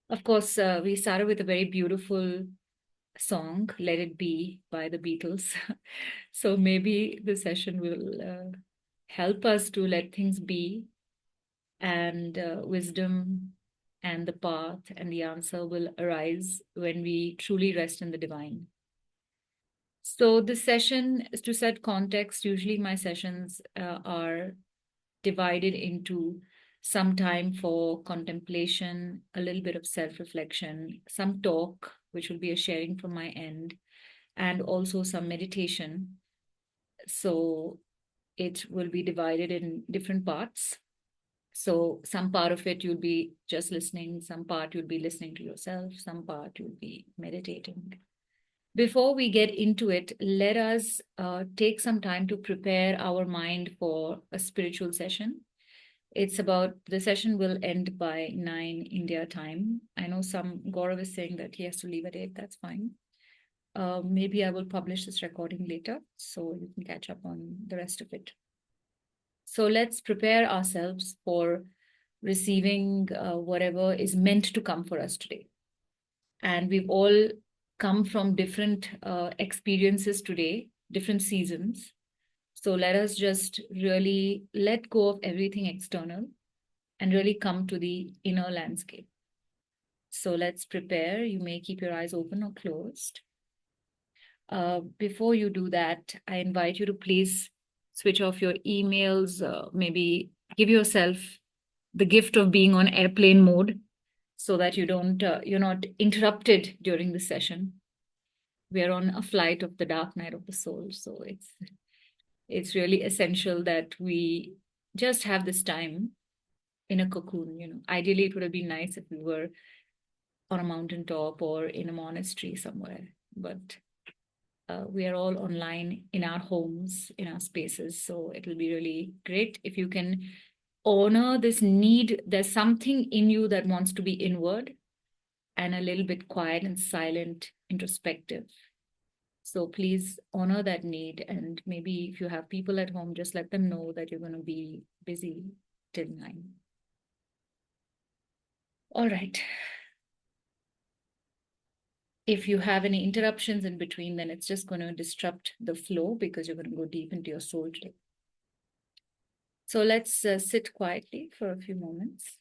Of course, we started with a very beautiful song, Let It Be by the Beatles. So maybe the session will help us to let things be, and wisdom and the path and the answer will arise when we truly rest in the divine. So, this session, to set context, usually my sessions are divided into some time for contemplation, a little bit of self reflection, some talk, which will be a sharing from my end, and also some meditation. So it will be divided in different parts. So some part of it you'll be just listening, some part you'll be listening to yourself, some part you'll be meditating. Before we get into it, let us take some time to prepare our mind for a spiritual session. It's about the session will end by 9 India time. I know some Gaurav is saying that he has to leave at 8. That's fine. Maybe I will publish this recording later so you can catch up on the rest of it. So let's prepare ourselves for receiving whatever is meant to come for us today. And we've all come from different experiences today, different seasons. So let us just really let go of everything external and really come to the inner landscape. So let's prepare. You may keep your eyes open or closed. Before you do that, I invite you to please switch off your emails, maybe give yourself the gift of being on airplane mode so that you're not interrupted during the session. We are on a flight of the dark night of the soul. So it's really essential that we just have this time in a cocoon. Ideally it would have been nice if we were on a mountaintop or in a monastery somewhere, but we are all online in our homes, in our spaces. So it will be really great if you can honor this need. There's something in you that wants to be inward and a little bit quiet and silent, introspective. So please honor that need. And maybe if you have people at home, just let them know that you're going to be busy till 9. All right. If you have any interruptions in between, then it's just going to disrupt the flow because you're going to go deep into your soul today. So let's sit quietly for a few moments.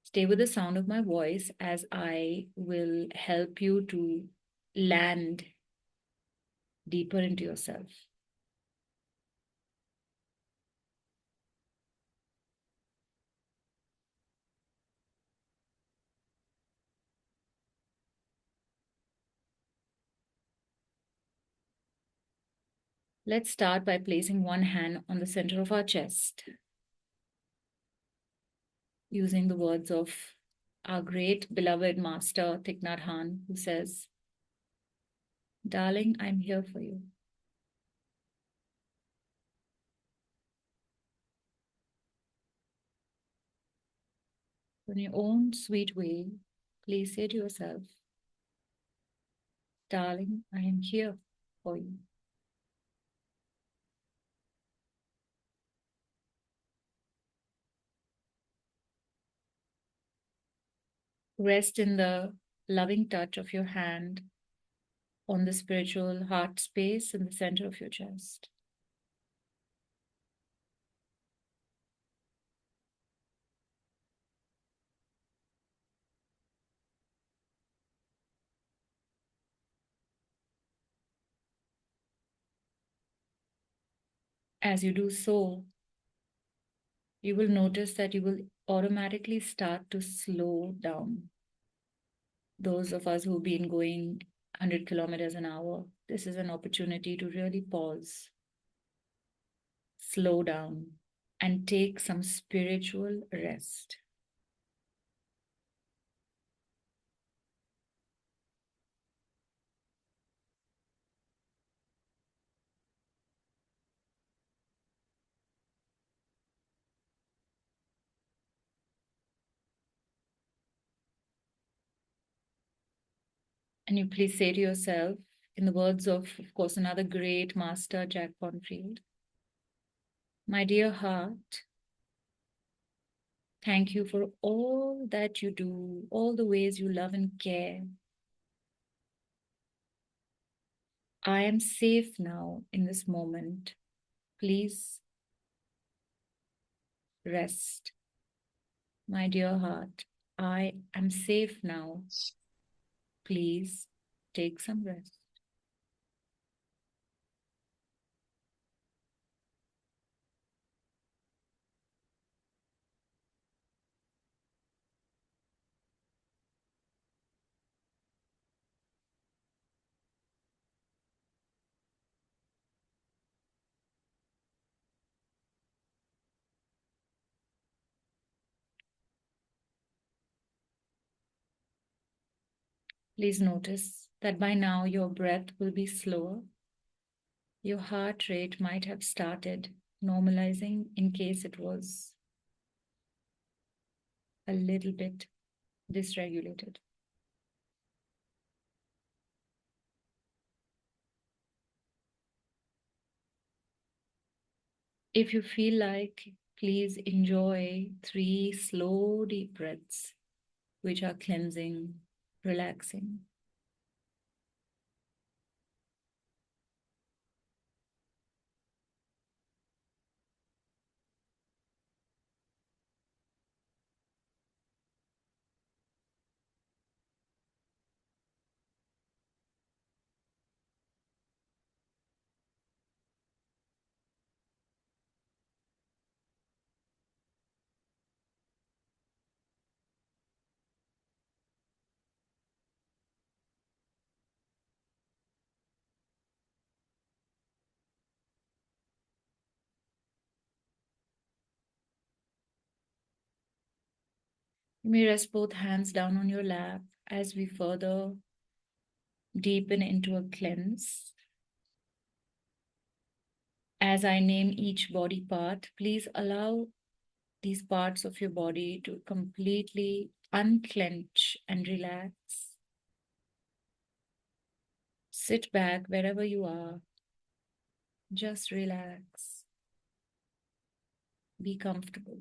Stay with the sound of my voice as I will help you to land deeper into yourself. Let's start by placing one hand on the center of our chest, using the words of our great beloved master Thich Nhat Hanh, who says, "Darling, I'm here for you." In your own sweet way, please say to yourself, "Darling, I am here for you." Rest in the loving touch of your hand on the spiritual heart space in the center of your chest. As you do so, you will notice that you will automatically start to slow down. Those of us who've been going 100 kilometers an hour, this is an opportunity to really pause, slow down, and take some spiritual rest. And you please say to yourself, in the words of course, another great master, Jack Bonfield, "My dear heart, Thank you for all that you do, all the ways you love and care. I am safe now in this moment. Please rest. My dear heart, I am safe now. Please take some rest. Please notice that by now your breath will be slower. Your heart rate might have started normalizing in case it was a little bit dysregulated. If you feel like, please enjoy 3 slow, deep breaths, which are cleansing, relaxing. You may rest both hands down on your lap as we further deepen into a cleanse. As I name each body part, please allow these parts of your body to completely unclench and relax. Sit back wherever you are. Just relax. Be comfortable.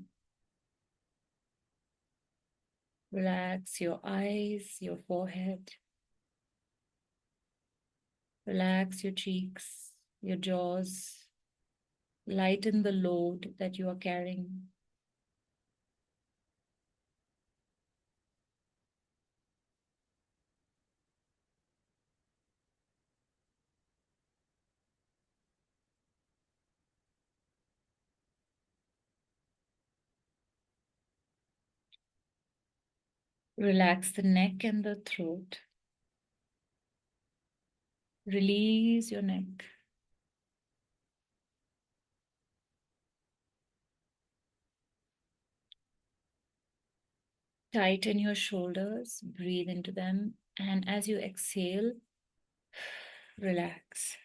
Relax your eyes, your forehead. Relax your cheeks, your jaws. Lighten the load that you are carrying. Relax the neck and the throat. Release your neck. Tighten your shoulders, breathe into them, and as you exhale, relax.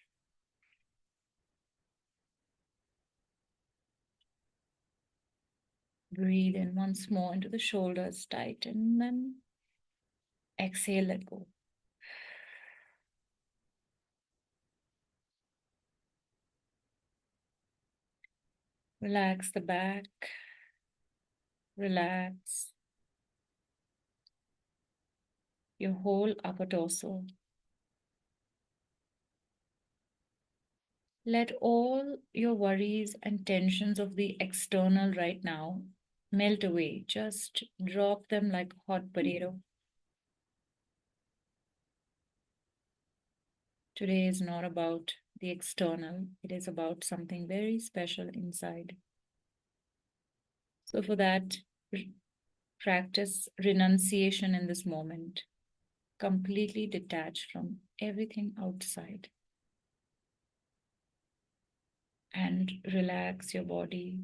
Breathe in once more into the shoulders, tighten them. Exhale, let go. Relax the back. Relax your whole upper torso. Let all your worries and tensions of the external right now melt away. Just drop them like a hot potato. Today is not about the external, it is about something very special inside. So, for that, practice renunciation in this moment, completely detached from everything outside. And relax your body,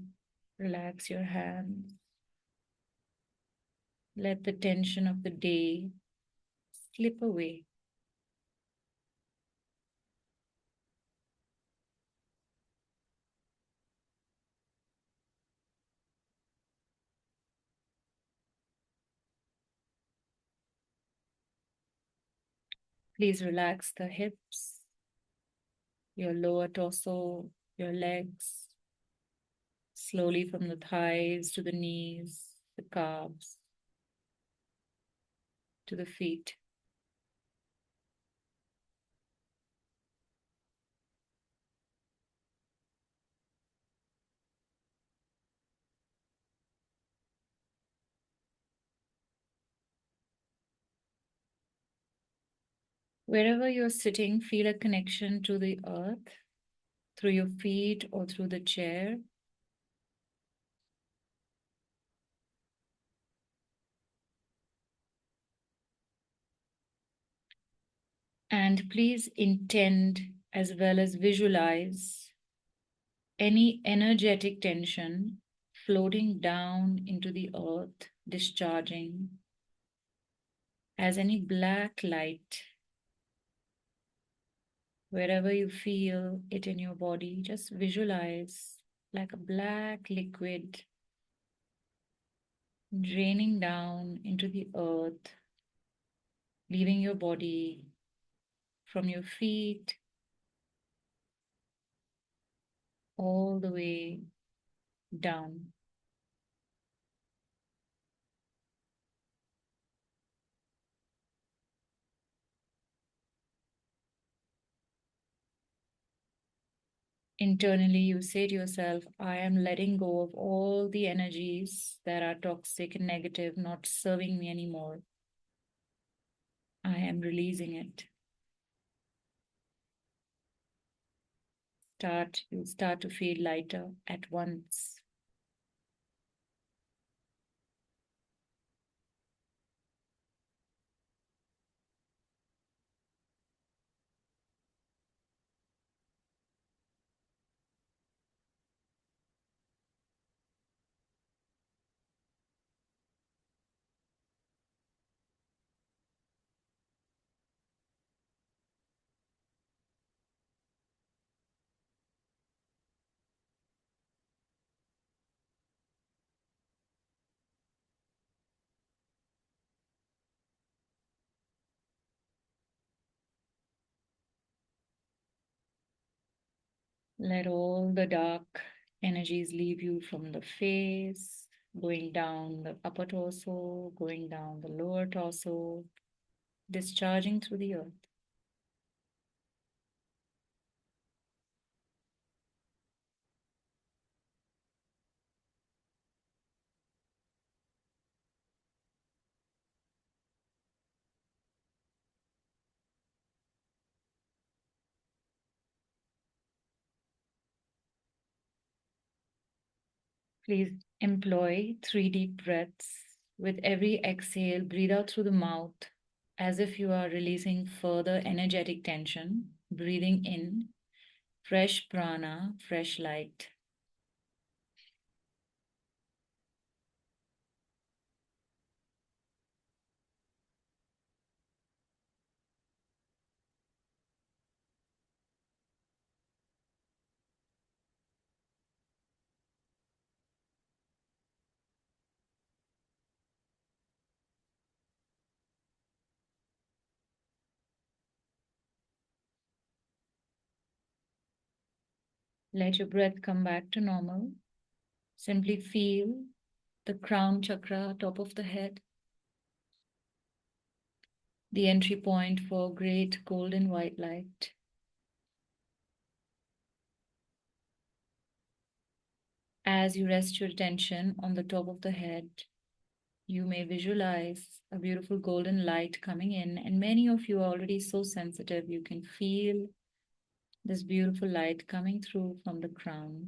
relax your hands. Let the tension of the day slip away. Please relax the hips, your lower torso, your legs, slowly from the thighs to the knees, the calves, to the feet. Wherever you're sitting, feel a connection to the earth through your feet or through the chair. And please intend as well as visualize any energetic tension floating down into the earth, discharging as any black light. Wherever you feel it in your body, just visualize like a black liquid draining down into the earth, leaving your body from your feet all the way down. Internally, you say to yourself, I am letting go of all the energies that are toxic and negative, not serving me anymore. I am releasing it. You'll start to feel lighter at once. Let all the dark energies leave you from the face, going down the upper torso, going down the lower torso, discharging through the earth. Please employ 3 deep breaths. With every exhale, breathe out through the mouth as if you are releasing further energetic tension. Breathing in, fresh prana, fresh light. Let your breath come back to normal. Simply feel the crown chakra, top of the head, the entry point for great golden white light. As you rest your attention on the top of the head, you may visualize a beautiful golden light coming in, and many of you are already so sensitive, you can feel this beautiful light coming through from the crown.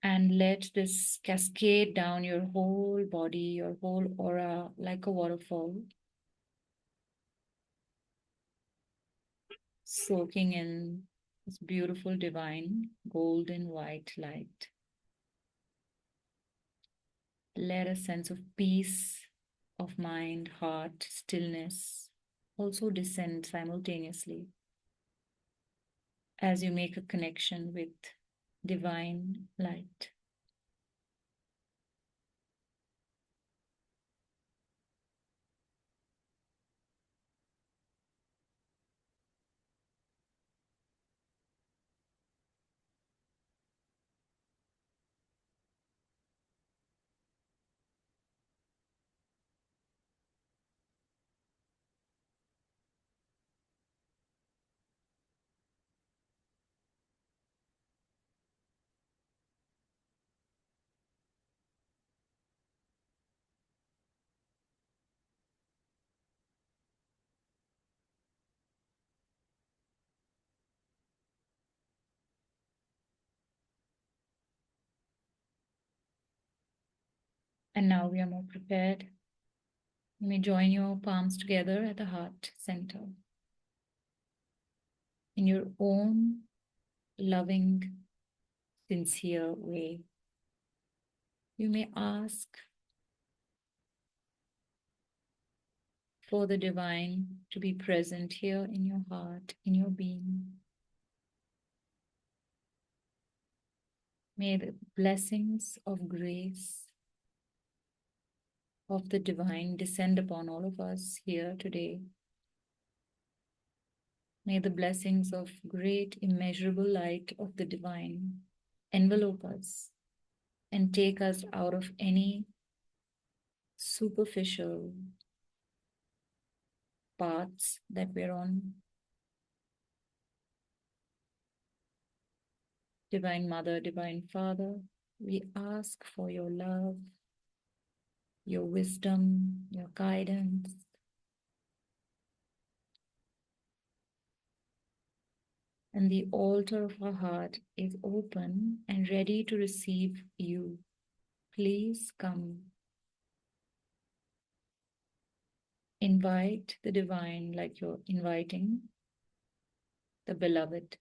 And let this cascade down your whole body, your whole aura, like a waterfall, soaking in this beautiful, divine, golden white light. Let a sense of peace of mind, heart, stillness also descend simultaneously as you make a connection with divine light. And now we are more prepared. You may join your palms together at the heart center. In your own loving, sincere way, you may ask for the divine to be present here in your heart, in your being. May the blessings of grace of the divine descend upon all of us here today. May the blessings of great immeasurable light of the divine envelope us and take us out of any superficial paths that we're on. Divine Mother, Divine Father, we ask for your love, your wisdom, your guidance. And the altar of our heart is open and ready to receive you. Please come. Invite the divine like you're inviting the beloved,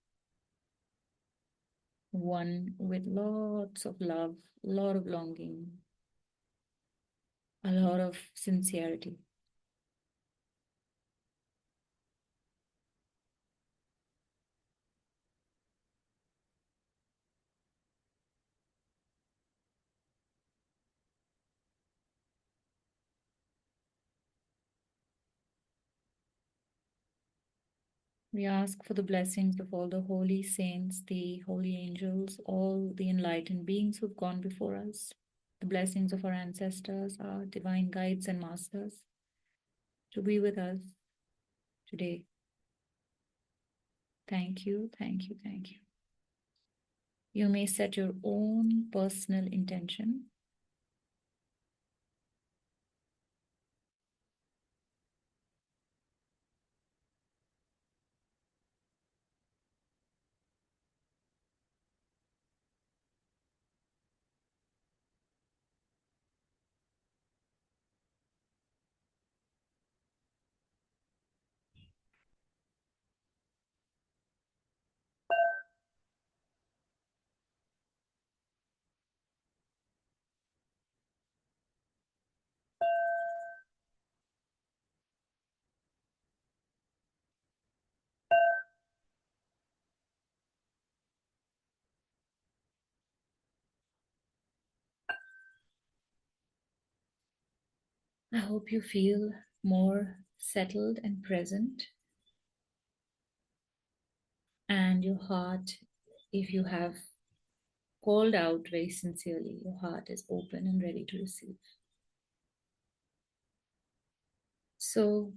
one with lots of love, a lot of longing, a lot of sincerity. We ask for the blessings of all the holy saints, the holy angels, all the enlightened beings who've gone before us, the blessings of our ancestors, our divine guides and masters, to be with us today. Thank you, thank you, thank you. You may set your own personal intention. I hope you feel more settled and present. And your heart, if you have called out very sincerely, your heart is open and ready to receive. So,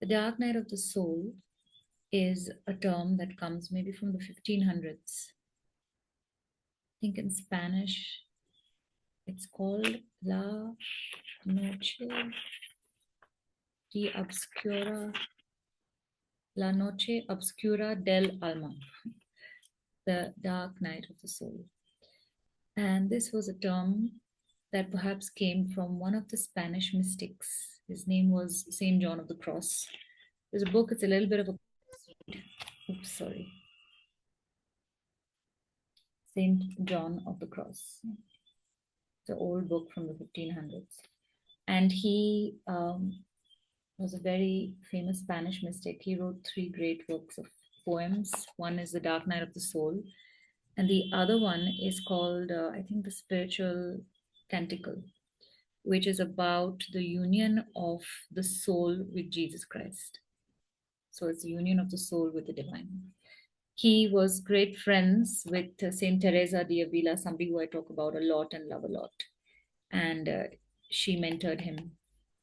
the dark night of the soul is a term that comes maybe from the 1500s. I think in Spanish, it's called La Noche de Obscura, La Noche Obscura del Alma, the dark night of the soul. And this was a term that perhaps came from one of the Spanish mystics. His name was Saint John of the Cross. There's a book, it's a little bit of a, oops, sorry. Saint John of the Cross. It's an old book from the 1500s. And he was a very famous Spanish mystic. He wrote three great works of poems. One is The Dark Night of the Soul, and the other one is called, I think, The Spiritual Canticle, which is about the union of the soul with Jesus Christ. So it's the union of the soul with the divine. He was great friends with Saint Teresa de Avila, somebody who I talk about a lot and love a lot. And she mentored him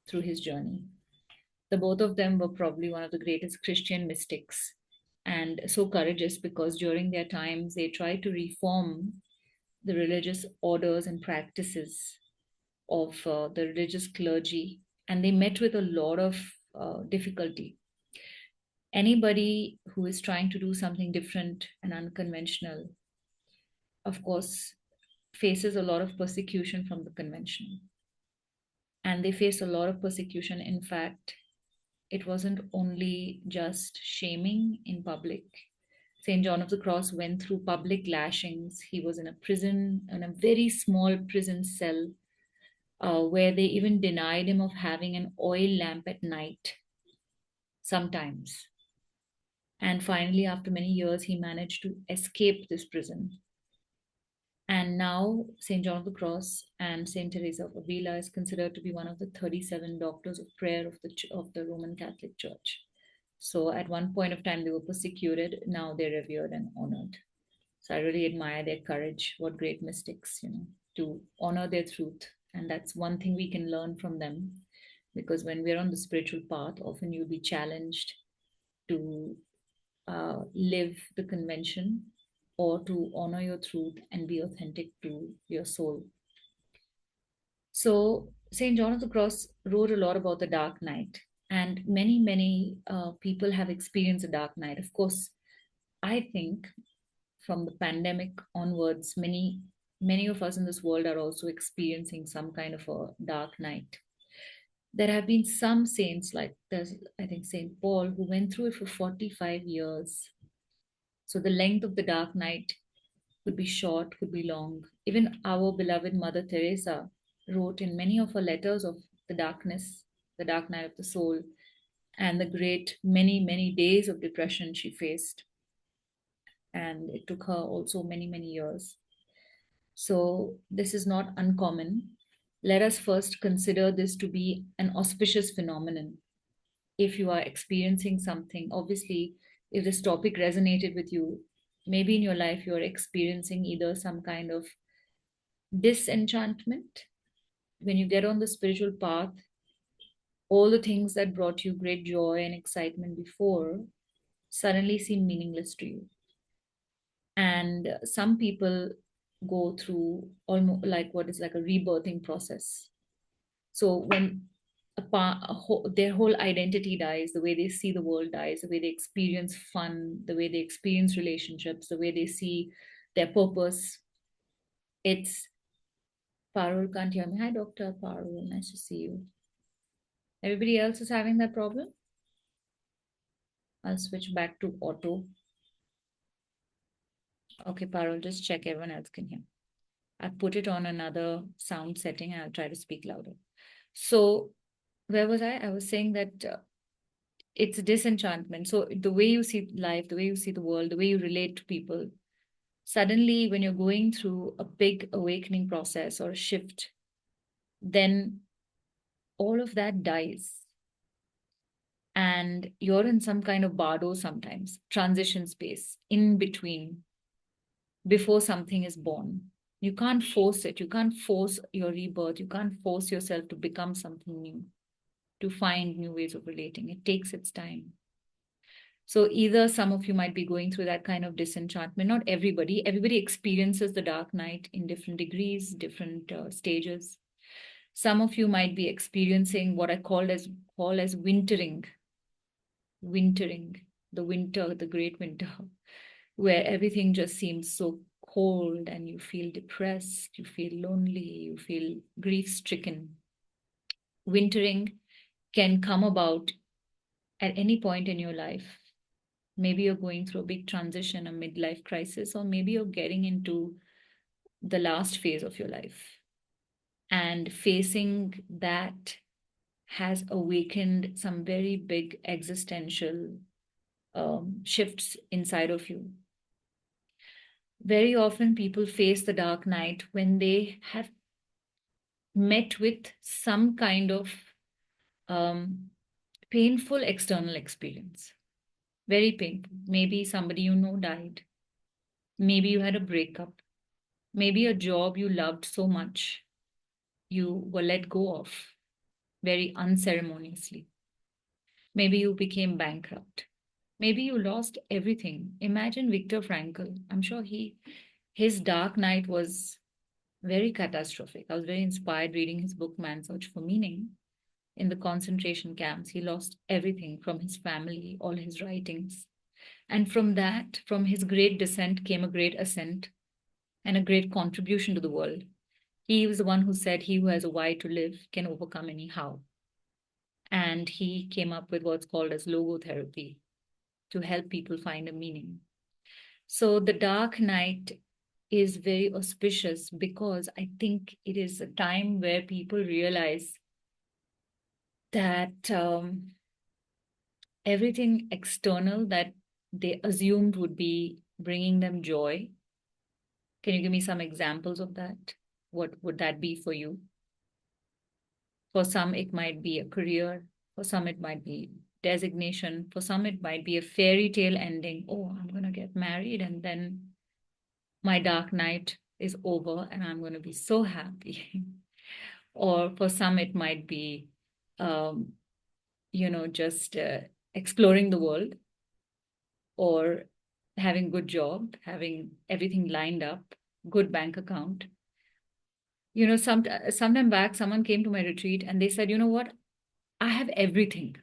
through his journey. The both of them were probably one of the greatest Christian mystics and so courageous because during their times they tried to reform the religious orders and practices of the religious clergy, and they met with a lot of difficulty. Anybody who is trying to do something different and unconventional, of course, faces a lot of persecution from the convention. And they face a lot of persecution. In fact, it wasn't only just shaming in public. St. John of the Cross went through public lashings. He was in a prison, in a very small prison cell, where they even denied him of having an oil lamp at night sometimes. And finally, after many years, he managed to escape this prison. And now, St. John of the Cross and St. Teresa of Avila is considered to be one of the 37 doctors of prayer of the Roman Catholic Church. So, at one point of time, they were persecuted. Now they're revered and honored. So, I really admire their courage. What great mystics, to honor their truth. And that's one thing we can learn from them. Because when we're on the spiritual path, often you'll be challenged to live the convention or to honor your truth and be authentic to your soul. So, St. John of the Cross wrote a lot about the dark night, and many people have experienced a dark night. Of course, I think from the pandemic onwards, many of us in this world are also experiencing some kind of a dark night. There have been some saints, like there's, I think, St. Paul, who went through it for 45 years. So the length of the dark night could be short, could be long. Even our beloved Mother Teresa wrote in many of her letters of the darkness, the dark night of the soul, and the great many days of depression she faced. And it took her also many years. So this is not uncommon. Let us first consider this to be an auspicious phenomenon. If you are experiencing something, obviously, if this topic resonated with you, maybe in your life you're experiencing either some kind of disenchantment. When you get on the spiritual path, all the things that brought you great joy and excitement before suddenly seem meaningless to you. And some people go through almost like what is like a rebirthing process. So when their whole identity dies, the way they see the world dies, the way they experience fun, the way they experience relationships, the way they see their purpose. It's Parul can't hear me. Hi, Dr. Parul. Nice to see you. Everybody else is having that problem? I'll switch back to auto. Okay, Parul, just check everyone else can hear. I put it on another sound setting and I'll try to speak louder. So, where was I? I was saying that it's disenchantment. So, the way you see life, the way you see the world, the way you relate to people, suddenly when you're going through a big awakening process or a shift, then all of that dies. And you're in some kind of bardo sometimes, transition space in between, before something is born. You can't force it. You can't force your rebirth. You can't force yourself to become something new, to find new ways of relating. It takes its time. So either some of you might be going through that kind of disenchantment. Not everybody. Everybody experiences the dark night in different degrees, different stages. Some of you might be experiencing what I call as wintering. Wintering, the winter, the great winter, where everything just seems so cold and you feel depressed, you feel lonely, you feel grief-stricken. Wintering can come about at any point in your life. Maybe you're going through a big transition, a midlife crisis, or maybe you're getting into the last phase of your life. And facing that has awakened some very big existential shifts inside of you. Very often people face the dark night when they have met with some kind of painful external experience. Very painful. Maybe somebody you know died. Maybe you had a breakup. Maybe a job you loved so much you were let go of very unceremoniously. Maybe you became bankrupt. Maybe you lost everything. Imagine Viktor Frankl. I'm sure his dark night was very catastrophic. I was very inspired reading his book, Man's Search for Meaning. In the concentration camps, he lost everything from his family, all his writings. And from that, from his great descent came a great ascent. and a great contribution to the world. He was the one who said, "He who has a why to live can overcome any how." And he came up with what's called as logotherapy to help people find a meaning. So the dark night is very auspicious because I think it is a time where people realize that everything external that they assumed would be bringing them joy. Can you give me some examples of that? What would that be for you? For some, it might be a career. For some, it might be designation. For some, it might be a fairy tale ending. Oh, I'm going to get married and then my dark night is over and I'm going to be so happy. Or for some, it might be, um, just exploring the world or having good job, having everything lined up, good bank account. Sometime back, someone came to my retreat and they said, you know what? I have everything.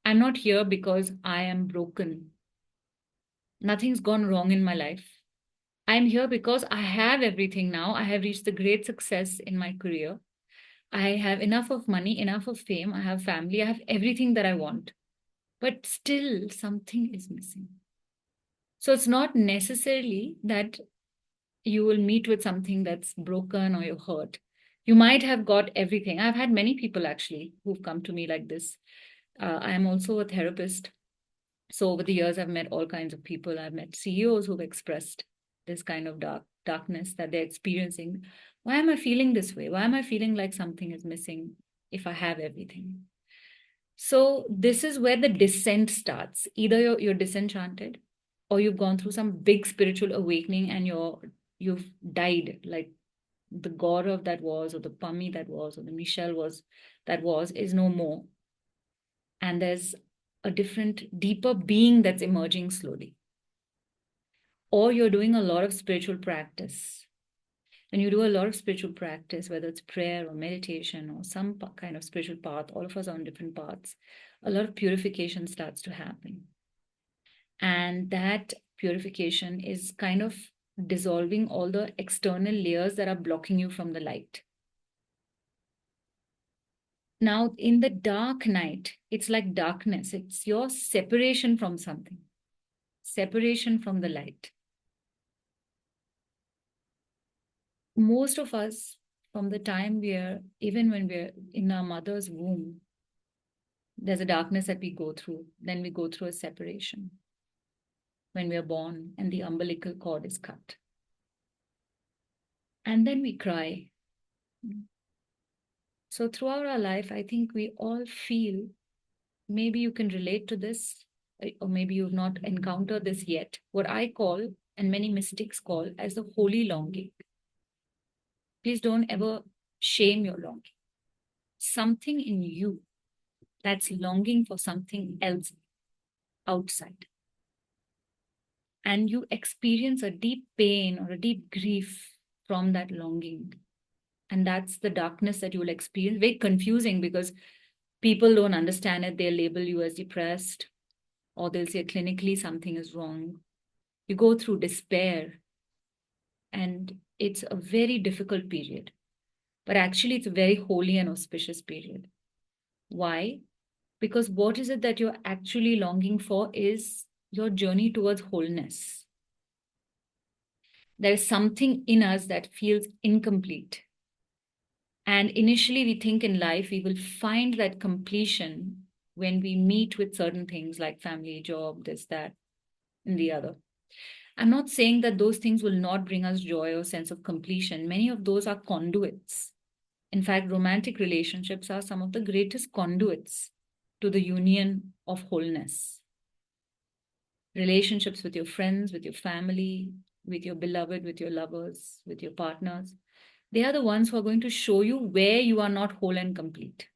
I'm not here because I am broken. Nothing's gone wrong in my life. I'm here because I have everything now. I have reached the great success in my career. I have enough of money, enough of fame. I have family. I have everything that I want. But still, something is missing. So it's not necessarily that you will meet with something that's broken or you're hurt. You might have got everything. I've had many people actually who've come to me like this. I am also a therapist. So over the years, I've met all kinds of people. I've met CEOs who've expressed this kind of darkness that they're experiencing. Why am I feeling this way? Why am I feeling like something is missing if I have everything? So this is where the descent starts. Either you're disenchanted or you've gone through some big spiritual awakening and you've died, like the Gaurav that was, or the Pami that was, or the Michelle was that was, is no more. And there's a different, deeper being that's emerging slowly. Or you're doing a lot of spiritual practice. When you do a lot of spiritual practice, whether it's prayer or meditation or some kind of spiritual path, all of us are on different paths, a lot of purification starts to happen. And that purification is kind of dissolving all the external layers that are blocking you from the light. Now, in the dark night, it's like darkness. It's your separation from something, separation from the light. Most of us, from the time even when we're in our mother's womb, there's a darkness that we go through. Then we go through a separation when we're born and the umbilical cord is cut. And then we cry. So throughout our life, I think we all feel, maybe you can relate to this, or maybe you've not encountered this yet, what I call, and many mystics call, as the holy longing. Please don't ever shame your longing. Something in you that's longing for something else outside. And you experience a deep pain or a deep grief from that longing. And that's the darkness that you will experience. Very confusing because people don't understand it. They'll label you as depressed, or they'll say clinically something is wrong. You go through despair, and it's a very difficult period. But actually, it's a very holy and auspicious period. Why? Because what is it that you're actually longing for is your journey towards wholeness. There is something in us that feels incomplete. And initially, we think in life we will find that completion when we meet with certain things like family, job, this, that, and the other. I'm not saying that those things will not bring us joy or sense of completion. Many of those are conduits. In fact, romantic relationships are some of the greatest conduits to the union of wholeness. Relationships with your friends, with your family, with your beloved, with your lovers, with your partners. They are the ones who are going to show you where you are not whole and complete.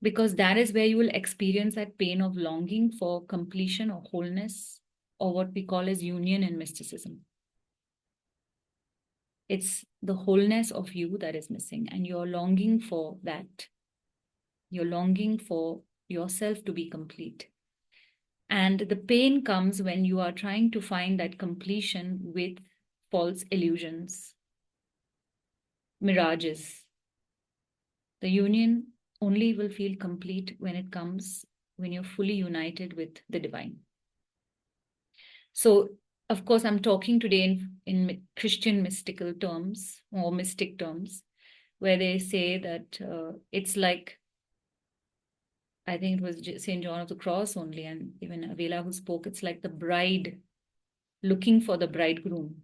Because that is where you will experience that pain of longing for completion or wholeness, or what we call as union in mysticism. It's the wholeness of you that is missing, and you're longing for that. You're longing for yourself to be complete. And the pain comes when you are trying to find that completion with false illusions, mirages. The union only will feel complete when you're fully united with the divine. So, of course, I'm talking today in Christian mystical terms or mystic terms, where they say that it's like, I think it was St. John of the Cross only, and even Avila who spoke, it's like the bride looking for the bridegroom.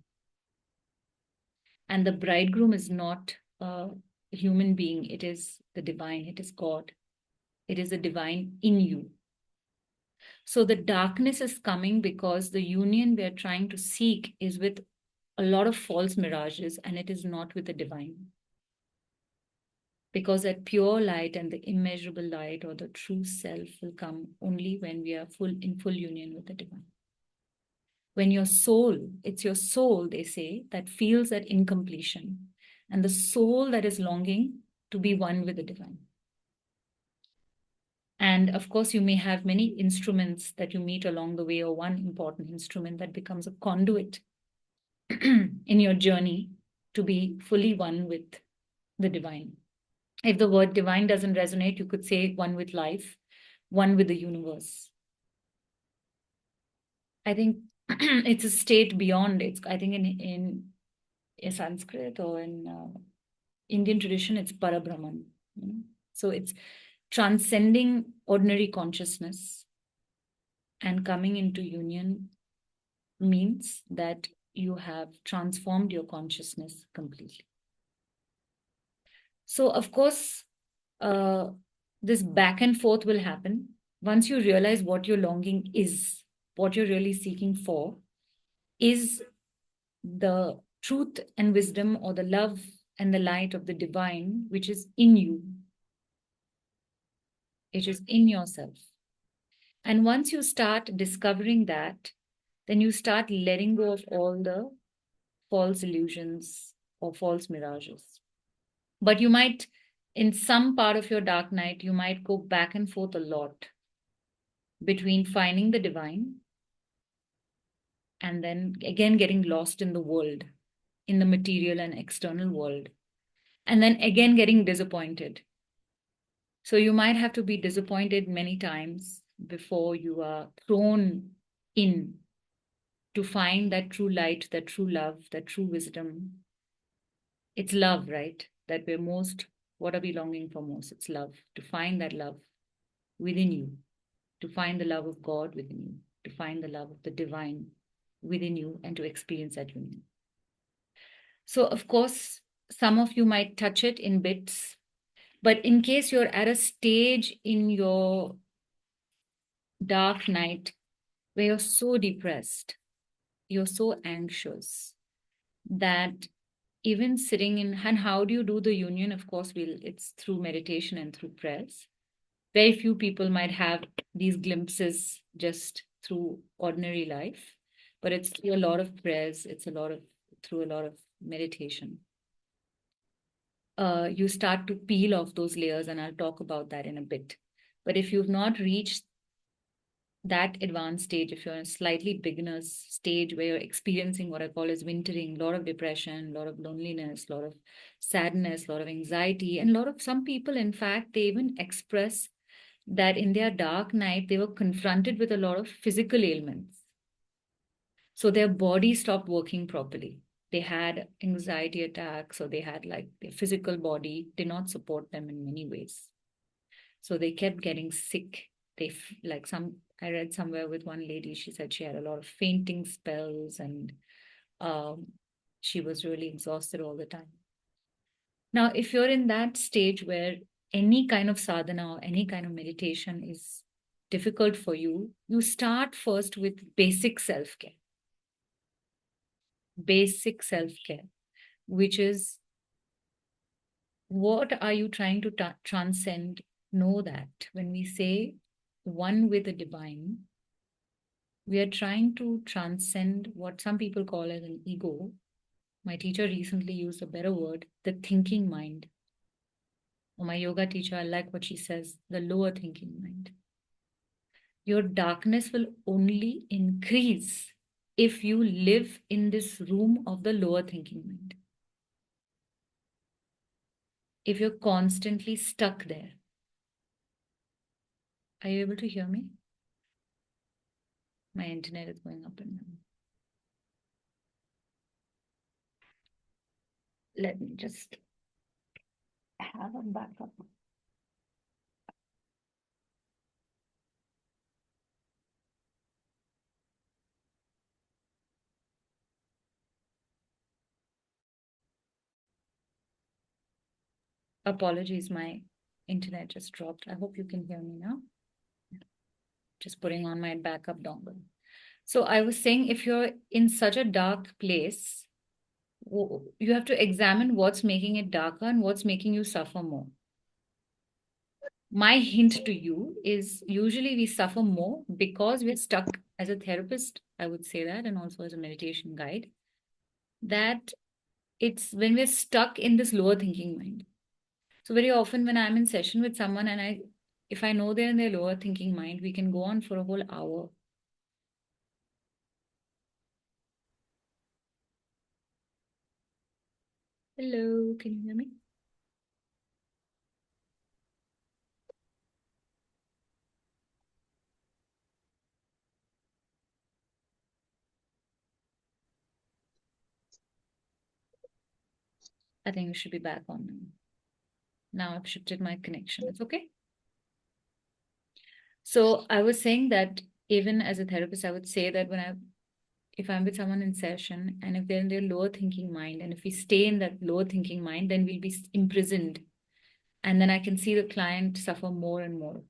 And the bridegroom is not a human being, it is the divine, it is God. It is the divine in you. So the darkness is coming because the union we are trying to seek is with a lot of false mirages, and it is not with the divine. Because that pure light and the immeasurable light or the true self will come only when we are in full union with the divine. When it's your soul, they say, that feels that incompletion, and the soul that is longing to be one with the divine. And of course, you may have many instruments that you meet along the way, or one important instrument that becomes a conduit in your journey to be fully one with the divine. If the word divine doesn't resonate, you could say one with life, one with the universe. I think it's a state beyond it. I think in Sanskrit or in Indian tradition, it's Parabrahman. So it's transcending ordinary consciousness and coming into union means that you have transformed your consciousness completely. So, of course, this back and forth will happen. Once you realize what your longing is, what you're really seeking for, is the truth and wisdom or the love and the light of the divine, which is in you. It is in yourself. And once you start discovering that, then you start letting go of all the false illusions or false mirages. But you might, in some part of your dark night, you might go back and forth a lot between finding the divine and then again getting lost in the world, in the material and external world, and then again getting disappointed. So you might have to be disappointed many times before you are thrown in to find that true light, that true love, that true wisdom. It's love, right? That what are we longing for most? It's love. To find that love within you, to find the love of God within you, to find the love of the divine within you, and to experience that union. So, of course, some of you might touch it in bits, but in case you're at a stage in your dark night where you're so depressed, you're so anxious that even sitting in, and how do you do the union? Of course, it's through meditation and through prayers. Very few people might have these glimpses just through ordinary life, but it's through a lot of prayers. Through a lot of meditation. You start to peel off those layers, and I'll talk about that in a bit. But if you've not reached that advanced stage, if you're in a slightly beginner's stage where you're experiencing what I call as wintering, a lot of depression, a lot of loneliness, a lot of sadness, a lot of anxiety, and some people, in fact, they even express that in their dark night, they were confronted with a lot of physical ailments. So their body stopped working properly. They had anxiety attacks, or they had their physical body did not support them in many ways. So they kept getting sick. I read somewhere with one lady, she said she had a lot of fainting spells, and she was really exhausted all the time. Now, if you're in that stage where any kind of sadhana or any kind of meditation is difficult for you, you start first with basic self-care. Basic self-care, which is, what are you trying to transcend? Know that when we say one with the divine, we are trying to transcend what some people call as an ego. My teacher recently used a better word, the thinking mind. Or my yoga teacher, I like what she says, the lower thinking mind. Your darkness will only increase if you live in this room of the lower thinking mind? If you're constantly stuck there? Are you able to hear me? My internet is going up and down. Let me just have a backup. Apologies, my internet just dropped. I hope you can hear me now. Just putting on my backup dongle. So I was saying, if you're in such a dark place, you have to examine what's making it darker and what's making you suffer more. My hint to you is usually we suffer more because we're stuck. As a therapist, I would say that, and also as a meditation guide, that it's when we're stuck in this lower thinking mind. So very often when I'm in session with someone and if I know they're in their lower thinking mind, we can go on for a whole hour. Hello, can you hear me? I think we should be back on now. Now I've shifted my connection. It's okay. So I was saying that even as a therapist, I would say that if I'm with someone in session and if they're in their lower thinking mind, and if we stay in that lower thinking mind, then we'll be imprisoned. And then I can see the client suffer more and more.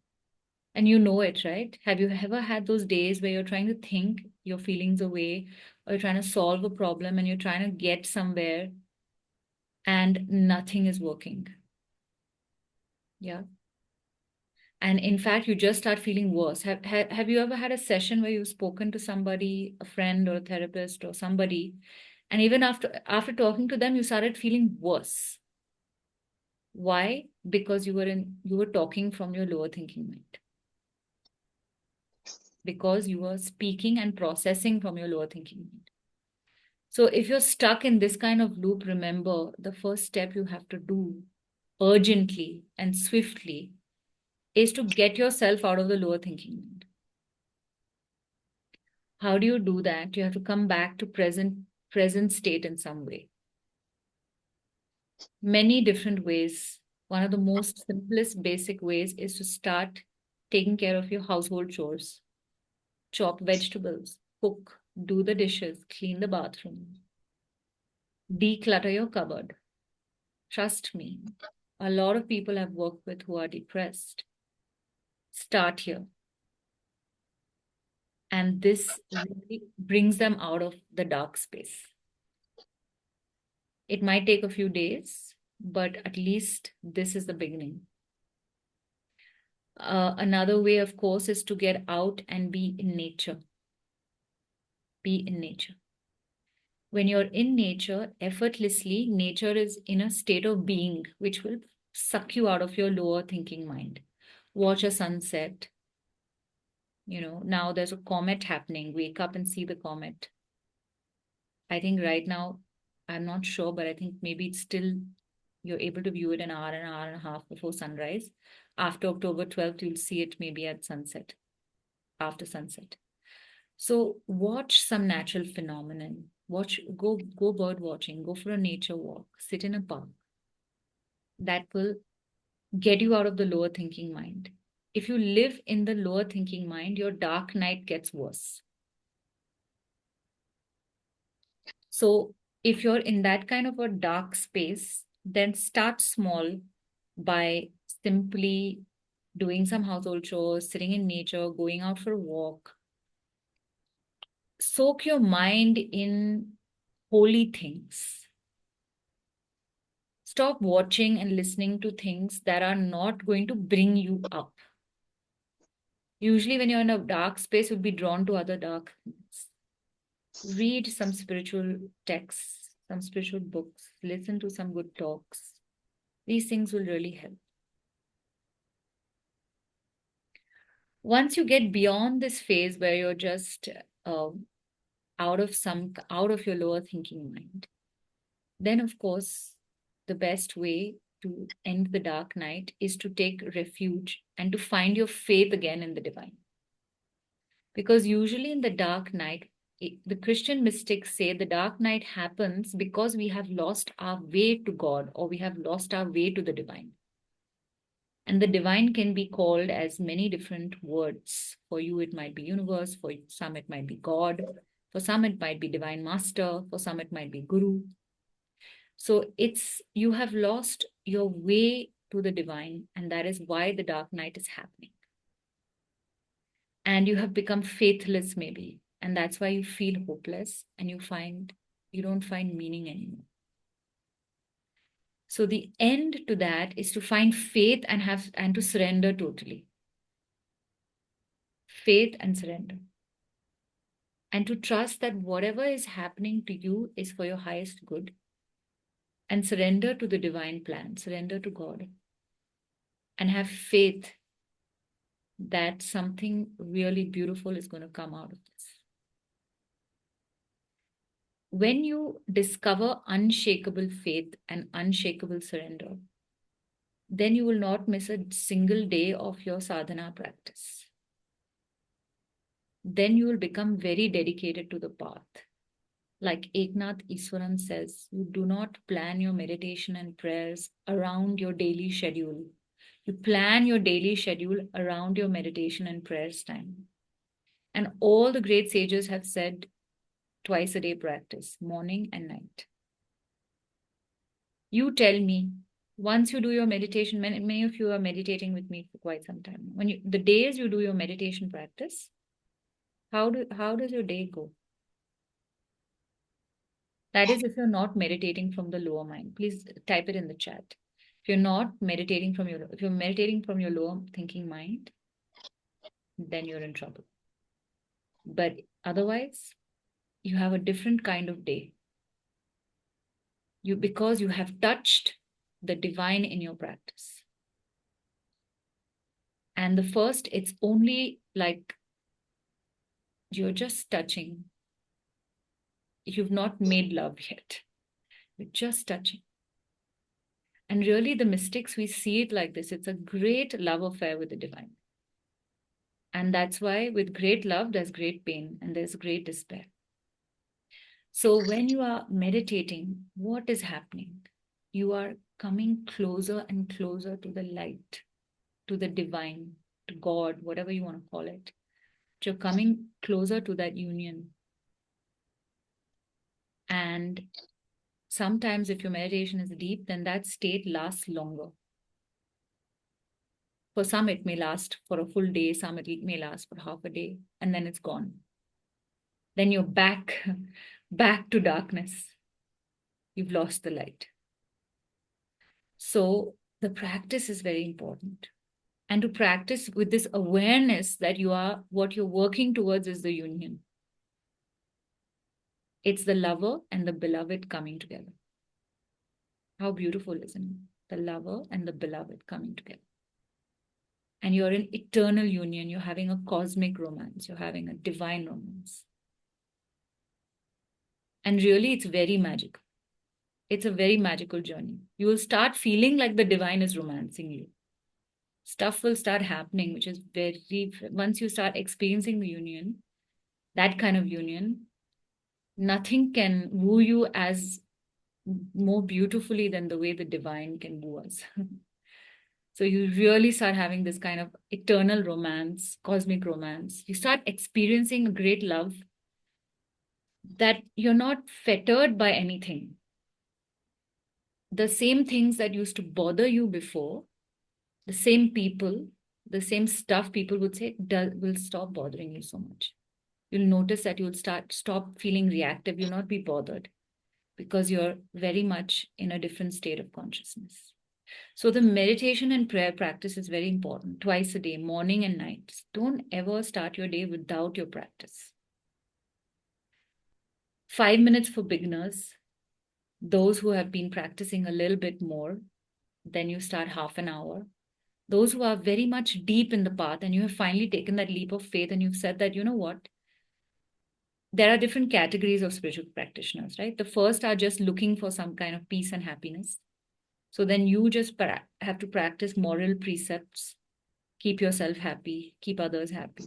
And you know it, right? Have you ever had those days where you're trying to think your feelings away, or you're trying to solve a problem and you're trying to get somewhere and nothing is working? Yeah. And in fact, you just start feeling worse. Have you ever had a session where you've spoken to somebody, a friend or a therapist or somebody, and even after talking to them, you started feeling worse? Why? Because you were talking from your lower thinking mind. Because you were speaking and processing from your lower thinking mind. So if you're stuck in this kind of loop, remember the first step you have to do urgently and swiftly is to get yourself out of the lower thinking mind. How do you do that? You have to come back to present state in some way. Many different ways. One of the most simplest basic ways is to start taking care of your household chores. Chop vegetables, cook, do the dishes, clean the bathroom, declutter your cupboard. Trust me, a lot of people I've worked with who are depressed start here. And this really brings them out of the dark space. It might take a few days, but at least this is the beginning. Another way, of course, is to get out and be in nature. Be in nature. When you're in nature, effortlessly, nature is in a state of being, which will suck you out of your lower thinking mind. Watch a sunset. Now there's a comet happening. Wake up and see the comet. I think right now, I'm not sure, but I think maybe it's still, you're able to view it an hour and a half before sunrise. After October 12th, you'll see it maybe at sunset, after sunset. So watch some natural phenomenon. Go bird watching, go for a nature walk, sit in a park. That will get you out of the lower thinking mind. If you live in the lower thinking mind, your dark night gets worse. So if you're in that kind of a dark space, then start small by simply doing some household chores, sitting in nature, going out for a walk. Soak your mind in holy things. Stop watching and listening to things that are not going to bring you up. Usually when you're in a dark space, you'll be drawn to other dark things. Read some spiritual texts, some spiritual books, listen to some good talks. These things will really help. Once you get beyond this phase where you're just out of your lower thinking mind, then of course the best way to end the dark night is to take refuge and to find your faith again in the divine. Because usually in the dark night, the Christian mystics say the dark night happens because we have lost our way to God, or we have lost our way to the divine. And the divine can be called as many different words. For you, it might be universe. For some, it might be God. For some, it might be divine master. For some, it might be guru. So you have lost your way to the divine, and that is why the dark night is happening. And you have become faithless, maybe. And that's why you feel hopeless and you don't find meaning anymore. So the end to that is to find faith and to surrender totally. Faith and surrender. And to trust that whatever is happening to you is for your highest good. And surrender to the divine plan, surrender to God. And have faith that something really beautiful is going to come out of this. When you discover unshakable faith and unshakable surrender, then you will not miss a single day of your sadhana practice. Then you will become very dedicated to the path. Like Eknath Iswaran says, you do not plan your meditation and prayers around your daily schedule. You plan your daily schedule around your meditation and prayers time. And all the great sages have said twice a day practice, morning and night. You tell me, once you do your meditation, many of you are meditating with me for quite some time. The days you do your meditation practice, how does your day go? That is, if you're not meditating from the lower mind. Please type it in the chat. If you're meditating from your lower thinking mind, then you're in trouble. But otherwise, you have a different kind of day. Because you have touched the divine in your practice. And the first, it's only like you're just touching. You've not made love yet. You're just touching. And really, the mystics, we see it like this. It's a great love affair with the divine. And that's why with great love, there's great pain and there's great despair. So when you are meditating, what is happening? You are coming closer and closer to the light, to the divine, to God, whatever you want to call it. You're coming closer to that union. And sometimes if your meditation is deep, then that state lasts longer. For some, it may last for a full day. Some, it may last for half a day, and then it's gone. Then you're back to darkness. You've lost the light. So the practice is very important. And to practice with this awareness that what you're working towards is the union. It's the lover and the beloved coming together. How beautiful, isn't it? The lover and the beloved coming together. And you're in eternal union. You're having a cosmic romance. You're having a divine romance. And really, it's very magical. It's a very magical journey. You will start feeling like the divine is romancing you. Stuff will start happening, which is once you start experiencing the union, that kind of union, nothing can woo you as more beautifully than the way the divine can woo us. So you really start having this kind of eternal romance, cosmic romance. You start experiencing a great love that you're not fettered by anything. The same things that used to bother you before, the same people, the same stuff people would say will stop bothering you so much. You'll notice that you'll stop feeling reactive. You'll not be bothered because you're very much in a different state of consciousness. So the meditation and prayer practice is very important. Twice a day, morning and night. Don't ever start your day without your practice. 5 minutes for beginners. Those who have been practicing a little bit more, then you start half an hour. Those who are very much deep in the path and you have finally taken that leap of faith and you've said that, you know what? there are different categories of spiritual practitioners, right? The first are just looking for some kind of peace and happiness. So then you just have to practice moral precepts, keep yourself happy, keep others happy.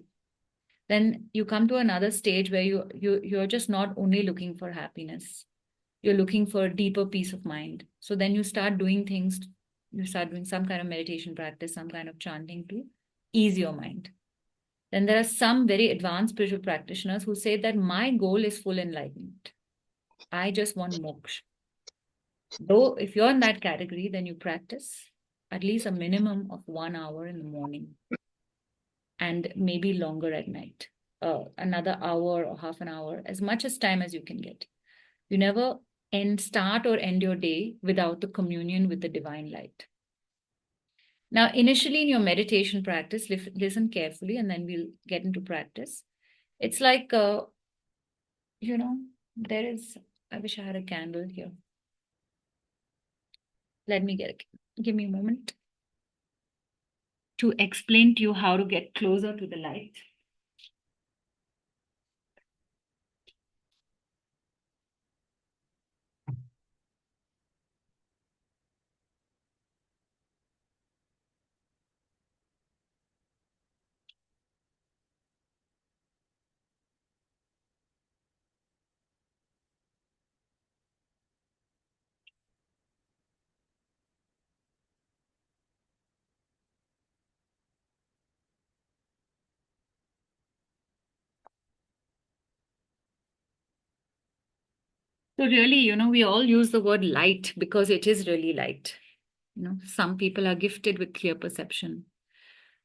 Then you come to another stage where you're just not only looking for happiness, you're looking for a deeper peace of mind. So then you start doing things, you start doing some kind of meditation practice, some kind of chanting to ease your mind. Then there are some very advanced spiritual practitioners who say that my goal is full enlightenment. I just want moksha. Though if you're in that category, then you practice at least a minimum of 1 hour in the morning and maybe longer at night. Another hour or half an hour, as much as time as you can get. You never start or end your day without the communion with the divine light. Now, initially in your meditation practice, listen carefully, and then we'll get into practice. It's like, there is, I wish I had a candle here. Let me give me a moment to explain to you how to get closer to the light. So really, we all use the word light because it is really light. Some people are gifted with clear perception.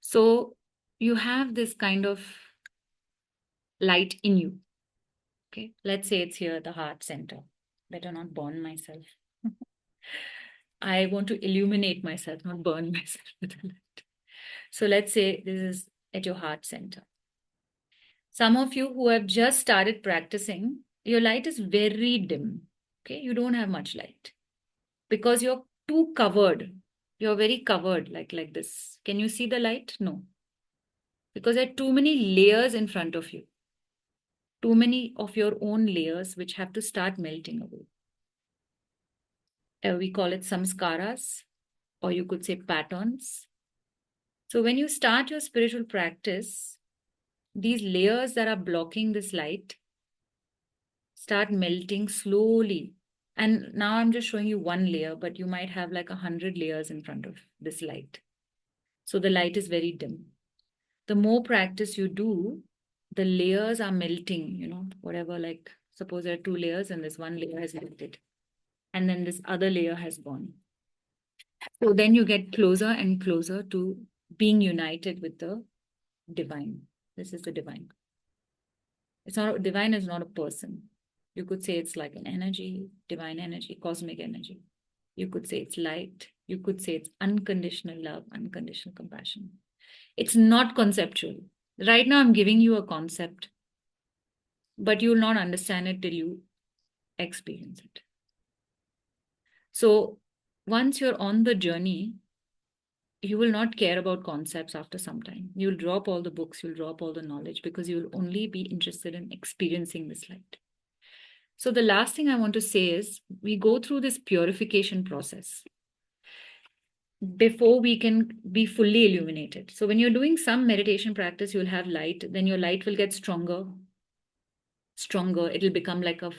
So you have this kind of light in you. Okay, let's say it's here, the heart center. Better not burn myself. I want to illuminate myself, not burn myself with the light. So let's say this is at your heart center. Some of you who have just started practicing, your light is very dim. Okay, you don't have much light because you're too covered. You're very covered like this. Can you see the light? No. Because there are too many layers in front of you. Too many of your own layers which have to start melting away. We call it samskaras, or you could say patterns. So when you start your spiritual practice, these layers that are blocking this light start melting slowly. And now I'm just showing you one layer, but you might have like 100 layers in front of this light. So the light is very dim. The more practice you do, the layers are melting, whatever, like suppose there are two layers and this one layer has melted. And then this other layer has gone. So then you get closer and closer to being united with the divine. This is the divine. Divine is not a person. You could say it's like an energy, divine energy, cosmic energy. You could say it's light. You could say it's unconditional love, unconditional compassion. It's not conceptual. Right now, I'm giving you a concept, but you will not understand it till you experience it. So once you're on the journey, you will not care about concepts after some time. You'll drop all the books, you'll drop all the knowledge because you'll only be interested in experiencing this light. So the last thing I want to say is we go through this purification process before we can be fully illuminated. So when you're doing some meditation practice, you'll have light, then your light will get stronger. It'll become like a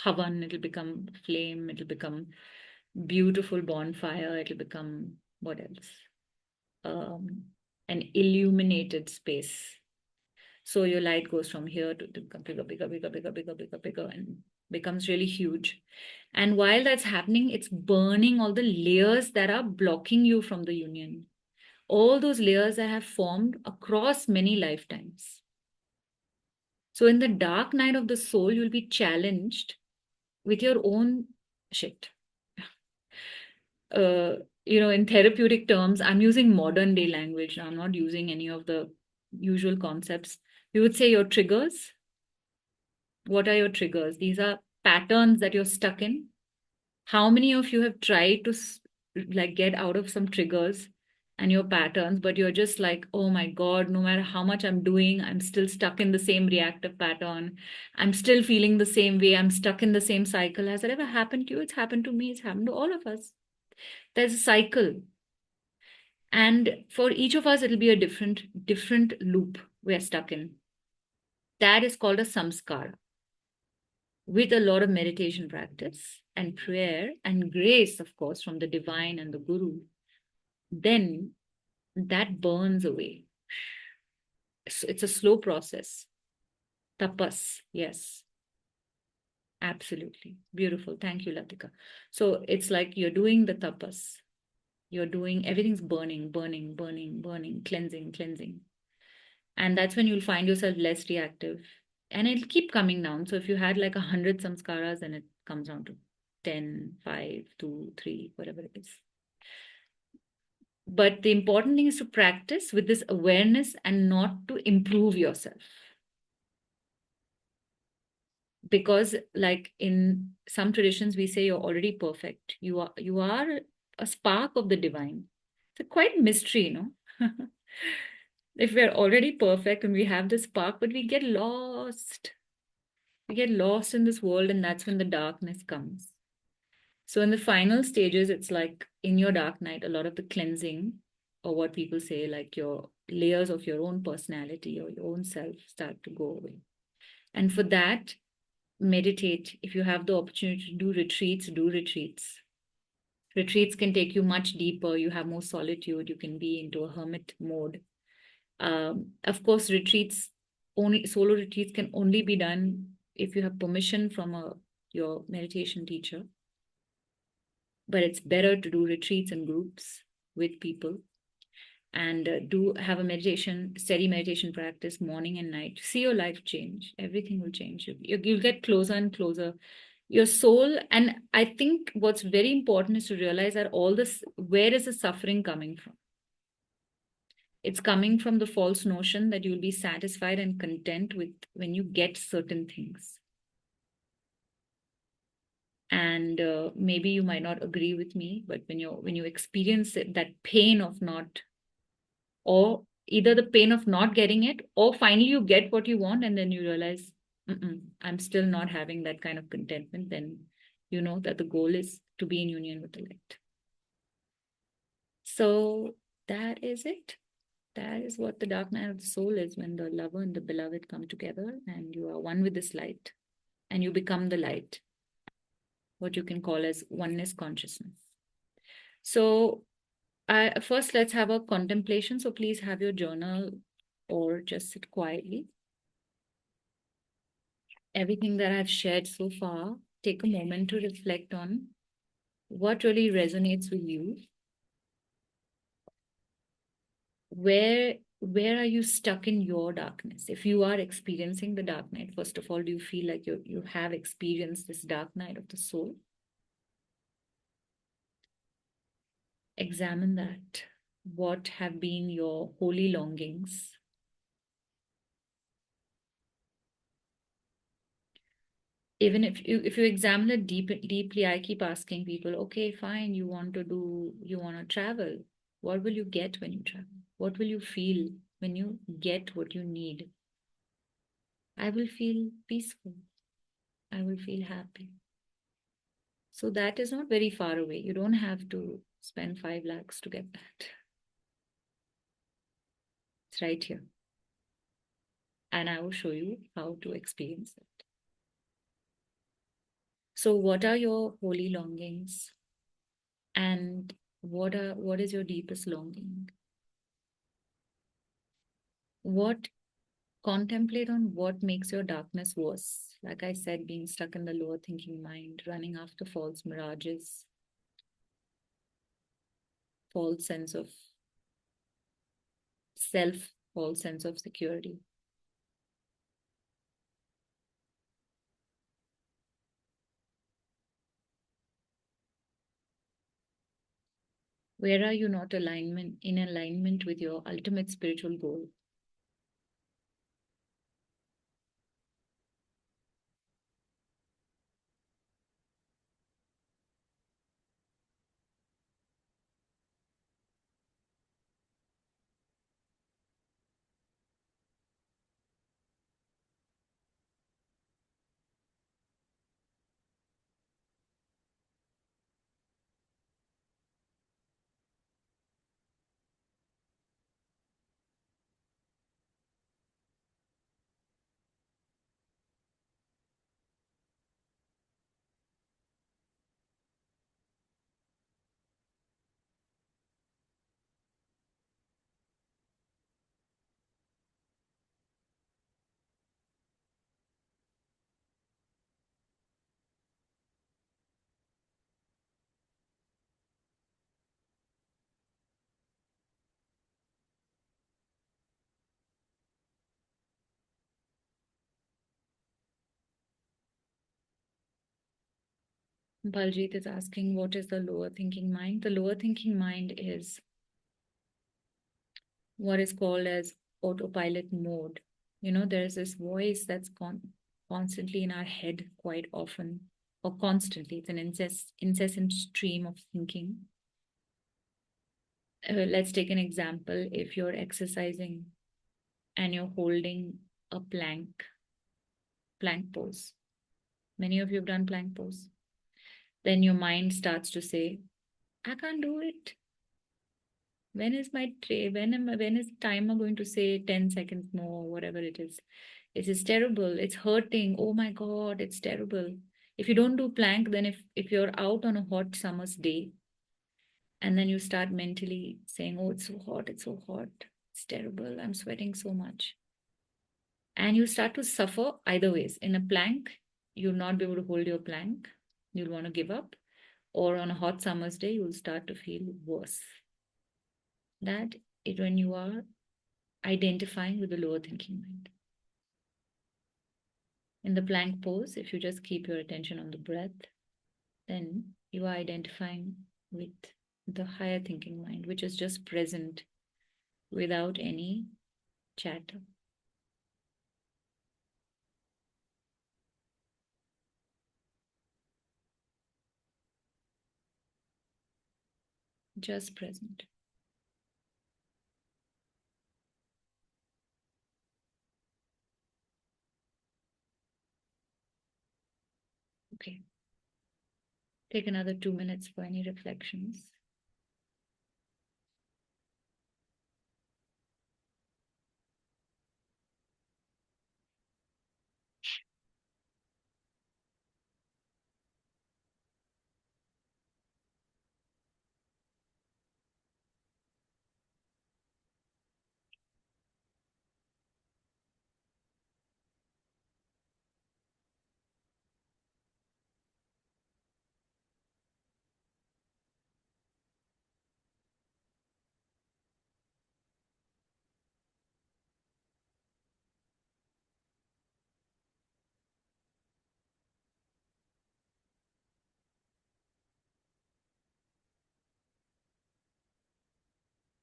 havan, it'll become flame, it'll become beautiful bonfire, it'll become what else? An illuminated space. So your light goes from here to become bigger, and becomes really huge. And while that's happening, it's burning all the layers that are blocking you from the union. All those layers that have formed across many lifetimes. So in the dark night of the soul, you'll be challenged with your own shit. In therapeutic terms, I'm using modern day language. I'm not using any of the usual concepts. You would say your triggers. What are your triggers? These are patterns that you're stuck in. How many of you have tried to get out of some triggers and your patterns, but you're just like, oh my God, no matter how much I'm doing, I'm still stuck in the same reactive pattern. I'm still feeling the same way. I'm stuck in the same cycle. Has it ever happened to you? It's happened to me. It's happened to all of us. There's a cycle. And for each of us, it'll be a different loop we're stuck in. That is called a samskara. With a lot of meditation practice and prayer and grace, of course, from the divine and the guru, then that burns away. It's a slow process. Tapas, yes, absolutely. Beautiful. Thank you, Latika. So it's like you're doing the tapas. You're doing everything's burning, burning, burning, burning, cleansing, cleansing. And that's when you'll find yourself less reactive. And it'll keep coming down. So if you had like 100 samskaras, then it comes down to 10, 5, 2, 3, whatever it is. But the important thing is to practice with this awareness and not to improve yourself. Because like in some traditions, we say you're already perfect. You are a spark of the divine. It's a quite mystery, you know. If we're already perfect and we have this spark, but we get lost. We get lost in this world, and that's when the darkness comes. So in the final stages, it's like in your dark night, a lot of the cleansing, or what people say, like your layers of your own personality or your own self start to go away. And for that, meditate. If you have the opportunity to do retreats, do retreats. Retreats can take you much deeper. You have more solitude. You can be into a hermit mode. Of course, solo retreats can only be done if you have permission from your meditation teacher. But it's better to do retreats in groups with people and do have a steady meditation practice morning and night. See your life change. Everything will change. You'll get closer and closer. Your soul, and I think what's very important is to realize that all this, where is the suffering coming from? It's coming from the false notion that you'll be satisfied and content with when you get certain things. And maybe you might not agree with me, but when you experience that pain of not, or either the pain of not getting it, or finally you get what you want and then you realize, I'm still not having that kind of contentment, then you know that the goal is to be in union with the light. So that is it. That is what the dark night of the soul is, when the lover and the beloved come together and you are one with this light and you become the light, what you can call as oneness consciousness. So first, let's have a contemplation. So please have your journal or just sit quietly. Everything that I've shared so far, take a moment to reflect on what really resonates with you. Where are you stuck in your darkness? If you are experiencing the dark night, first of all, do you feel like you have experienced this dark night of the soul? Examine that. What have been your holy longings? Even if you examine it deeply, I keep asking people, okay, fine, you want to travel. What will you get when you travel? What will you feel when you get what you need? I will feel peaceful. I will feel happy. So that is not very far away. You don't have to spend 5 lakhs to get that. It's right here. And I will show you how to experience it. So what are your holy longings? And what is your deepest longing? What Contemplate on what makes your darkness worse. Like I said, being stuck in the lower thinking mind, running after false mirages, false sense of self, false sense of security. Where are you not in alignment with your ultimate spiritual goal? Baljit is asking, what is the lower thinking mind? The lower thinking mind is what is called as autopilot mode. There's this voice that's constantly in our head quite often, or constantly. It's an incessant stream of thinking. Let's take an example. If you're exercising and you're holding a plank pose. Many of you have done plank pose. Then your mind starts to say, I can't do it. When is my when is timer going to say 10 seconds more, whatever it is? It is terrible. It's hurting. Oh my God, it's terrible. If you don't do plank, then if you're out on a hot summer's day, and then you start mentally saying, oh, it's so hot, it's terrible, I'm sweating so much. And you start to suffer either ways. In a plank, you'll not be able to hold your plank. You'll want to give up. Or on a hot summer's day, you'll start to feel worse. That is when you are identifying with the lower thinking mind. In the plank pose, if you just keep your attention on the breath, then you are identifying with the higher thinking mind, which is just present without any chatter. Just present. Okay. Take another 2 minutes for any reflections.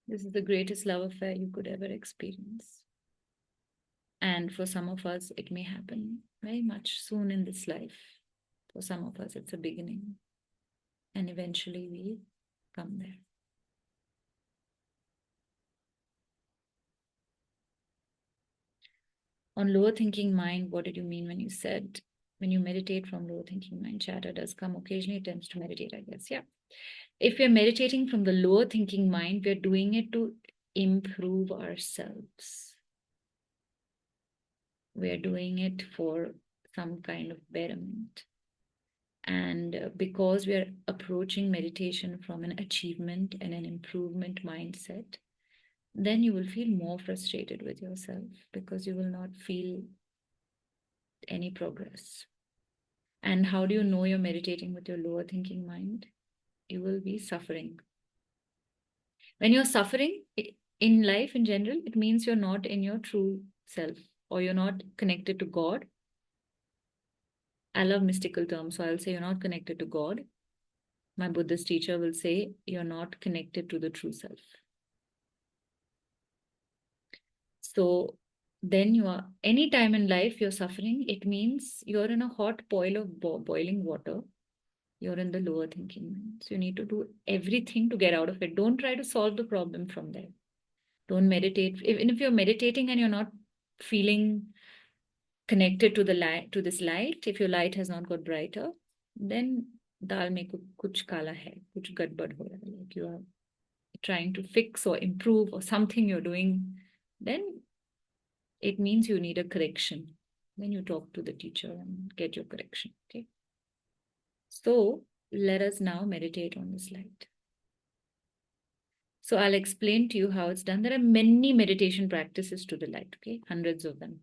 This is the greatest love affair you could ever experience. And for some of us, it may happen very much soon in this life. For some of us, it's a beginning. And eventually we come there. On lower thinking mind, what did you mean when you said, when you meditate from lower thinking mind, chatter does come occasionally, attempts to meditate, I guess. Yeah. If we're meditating from the lower thinking mind, we're doing it to improve ourselves. We're doing it for some kind of betterment. And because we are approaching meditation from an achievement and an improvement mindset, then you will feel more frustrated with yourself because you will not feel any progress. And how do you know you're meditating with your lower thinking mind? You will be suffering. When you're suffering in life in general, it means you're not in your true self or you're not connected to God. I love mystical terms, so I'll say you're not connected to God. My Buddhist teacher will say you're not connected to the true self. So then you are, any time in life you're suffering, it means you're in a hot boil of boiling water. You're in the lower thinking mind. So you need to do everything to get out of it. Don't try to solve the problem from there. Don't meditate. Even if you're meditating and you're not feeling connected to the light, to this light, if your light has not got brighter, then dal mein kuch kala hai, kuch gadbad ho raha hai. Like you are trying to fix or improve or something you're doing, then it means you need a correction. Then you talk to the teacher and get your correction. Okay. So let us now meditate on this light. So I'll explain to you how it's done. There are many meditation practices to the light, okay? Hundreds of them.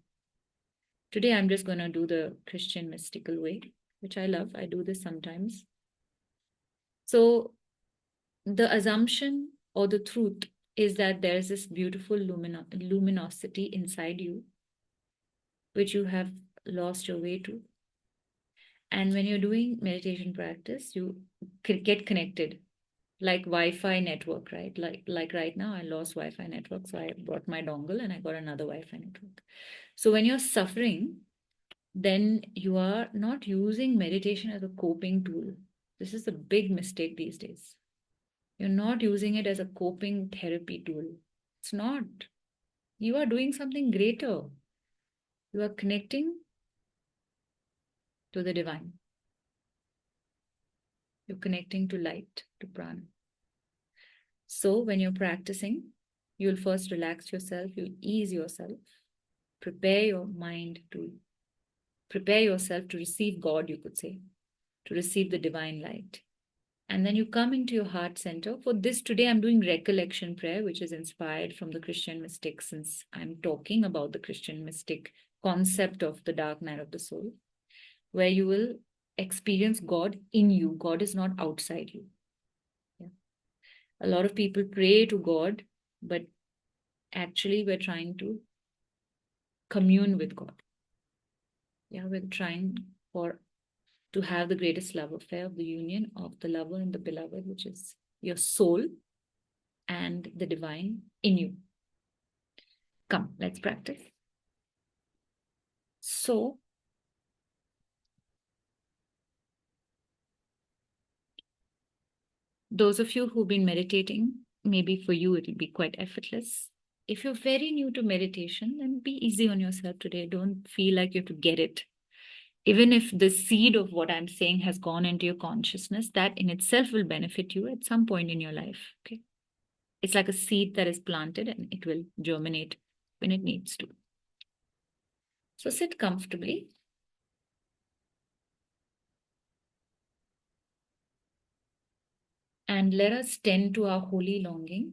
Today I'm just going to do the Christian mystical way, which I love. I do this sometimes. So the assumption or the truth is that there's this beautiful luminosity inside you, which you have lost your way to. And when you're doing meditation practice, you get connected like Wi-Fi network, right? Like right now, I lost Wi-Fi network, so I brought my dongle and I got another Wi-Fi network. So when you're suffering, then you are not using meditation as a coping tool. This is a big mistake these days. You're not using it as a coping therapy tool. It's not. You are doing something greater. You are connecting to the divine. You're connecting to light, to prana. So when you're practicing, you'll first relax yourself, you'll ease yourself, prepare your mind to prepare yourself to receive God, you could say, to receive the divine light. And then you come into your heart center. For this, today I'm doing recollection prayer, which is inspired from the Christian mystic, since I'm talking about the Christian mystic concept of the dark night of the soul, where you will experience God in you. God is not outside you. Yeah. A lot of people pray to God, but actually we're trying to commune with God. Yeah, we're trying for to have the greatest love affair of the union of the lover and the beloved, which is your soul and the divine in you. Come, let's practice. So, those of you who've been meditating, maybe for you it'll be quite effortless. If you're very new to meditation, then be easy on yourself today. Don't feel like you have to get it. Even if the seed of what I'm saying has gone into your consciousness, that in itself will benefit you at some point in your life. Okay. It's like a seed that is planted and it will germinate when it needs to. So sit comfortably. And let us tend to our holy longing,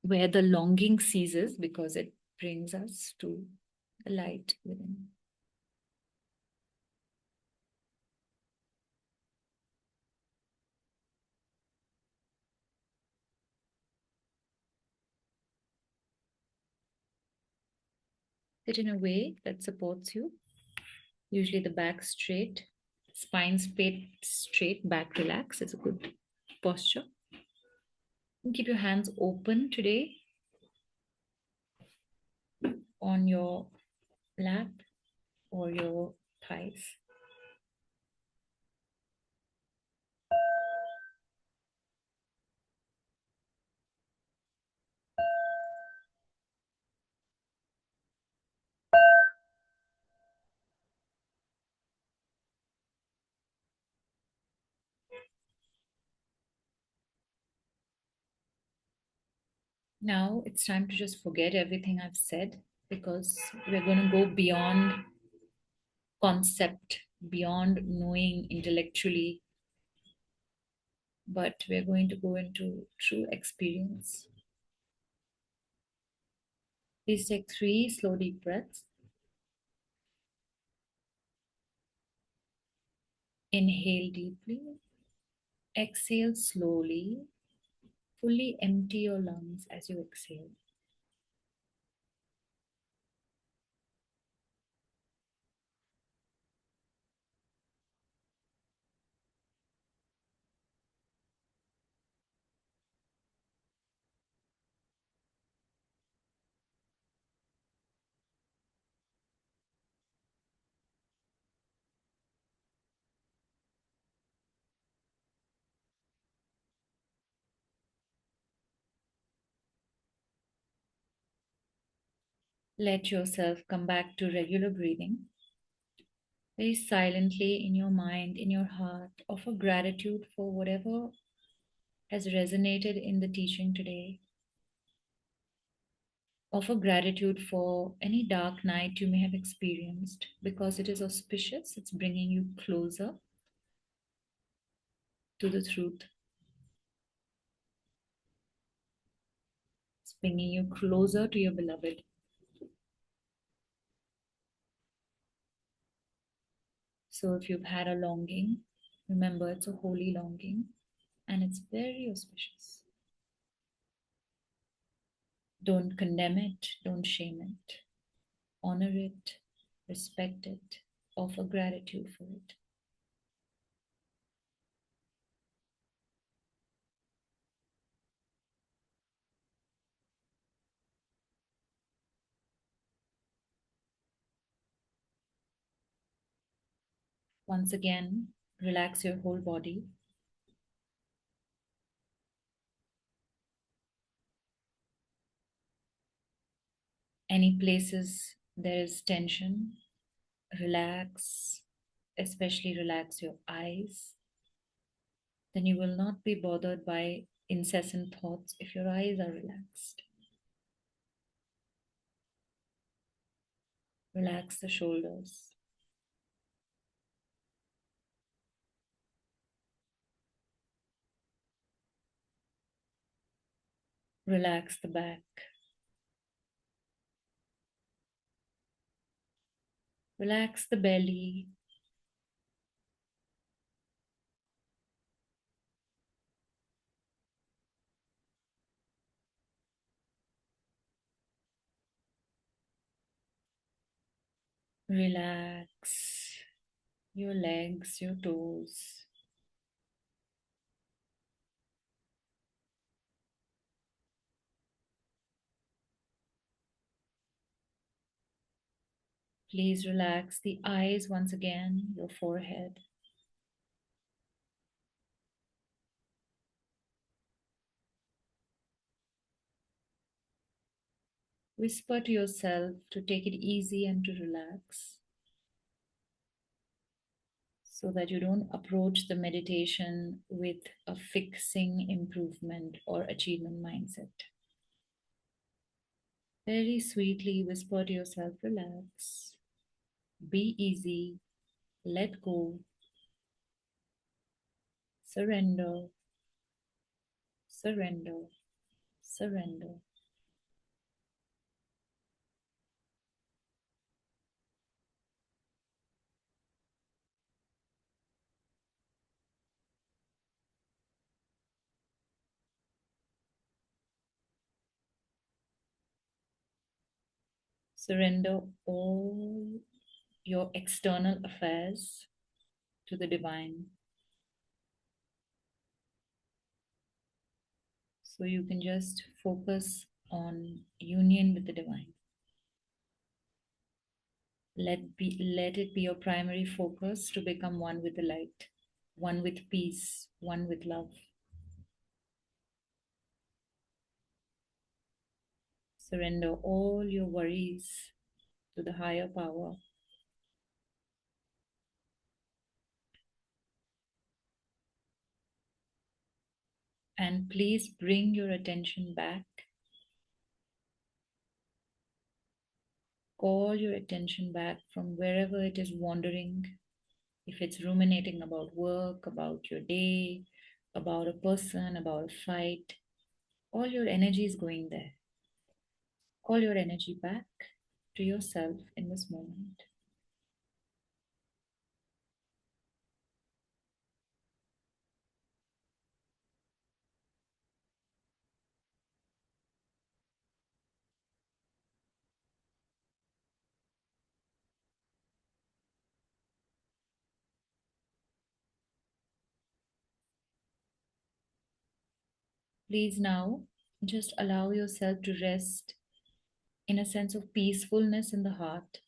where the longing ceases because it brings us to the light within. Sit in a way that supports you, usually the back straight, spine straight, back relaxed is a good posture. And keep your hands open today on your lap or your thighs. Now it's time to just forget everything I've said, because we're going to go beyond concept, beyond knowing intellectually, but we're going to go into true experience. Please take 3 slow deep breaths. Inhale deeply, exhale slowly, fully empty your lungs as you exhale. Let yourself come back to regular breathing. Very silently in your mind, in your heart, offer gratitude for whatever has resonated in the teaching today. Offer gratitude for any dark night you may have experienced, because it is auspicious. It's bringing you closer to the truth. It's bringing you closer to your beloved. So if you've had a longing, remember it's a holy longing and it's very auspicious. Don't condemn it, don't shame it. honor it, respect it, offer gratitude for it. Once again, relax your whole body. Any places there is tension, relax, especially relax your eyes. Then you will not be bothered by incessant thoughts if your eyes are relaxed. Relax the shoulders. Relax the back. Relax the belly. Relax your legs, your toes. Please relax the eyes once again, your forehead. Whisper to yourself to take it easy and to relax so that you don't approach the meditation with a fixing, improvement, or achievement mindset. Very sweetly whisper to yourself, relax, be easy, let go, surrender, surrender, surrender. Surrender all your external affairs to the divine so you can just focus on union with the divine. Let it be your primary focus to become one with the light, one with peace, one with love. Surrender all your worries to the higher power. And please bring your attention back. Call your attention back from wherever it is wandering. If it's ruminating about work, about your day, about a person, about a fight, all your energy is going there. Call your energy back to yourself in this moment. Please now just allow yourself to rest in a sense of peacefulness in the heart.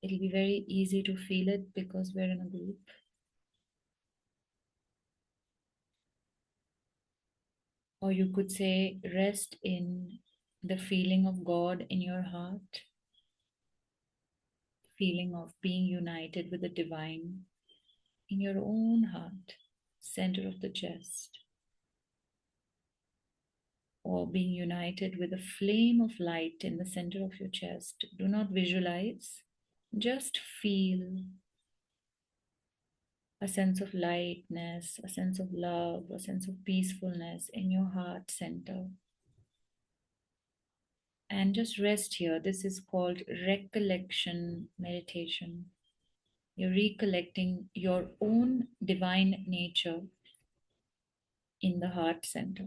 It'll be very easy to feel it because we're in a group. Or you could say, rest in the feeling of God in your heart, feeling of being united with the divine in your own heart, center of the chest, or being united with a flame of light in the center of your chest. Do not visualize, just feel a sense of lightness, a sense of love, a sense of peacefulness in your heart center. And just rest here. This is called recollection meditation. You're recollecting your own divine nature in the heart center.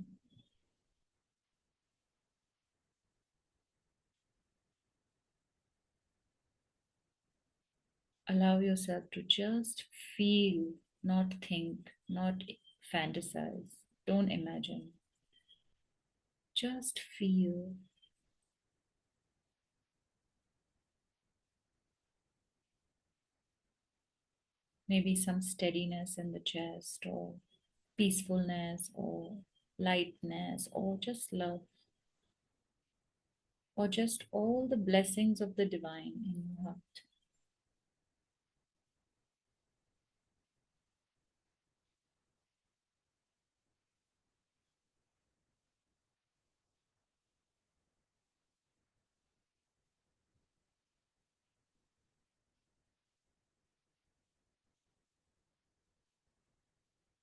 Allow yourself to just feel, not think, not fantasize. Don't imagine. Just feel. Maybe some steadiness in the chest, or peacefulness, or lightness, or just love, or just all the blessings of the divine in your heart.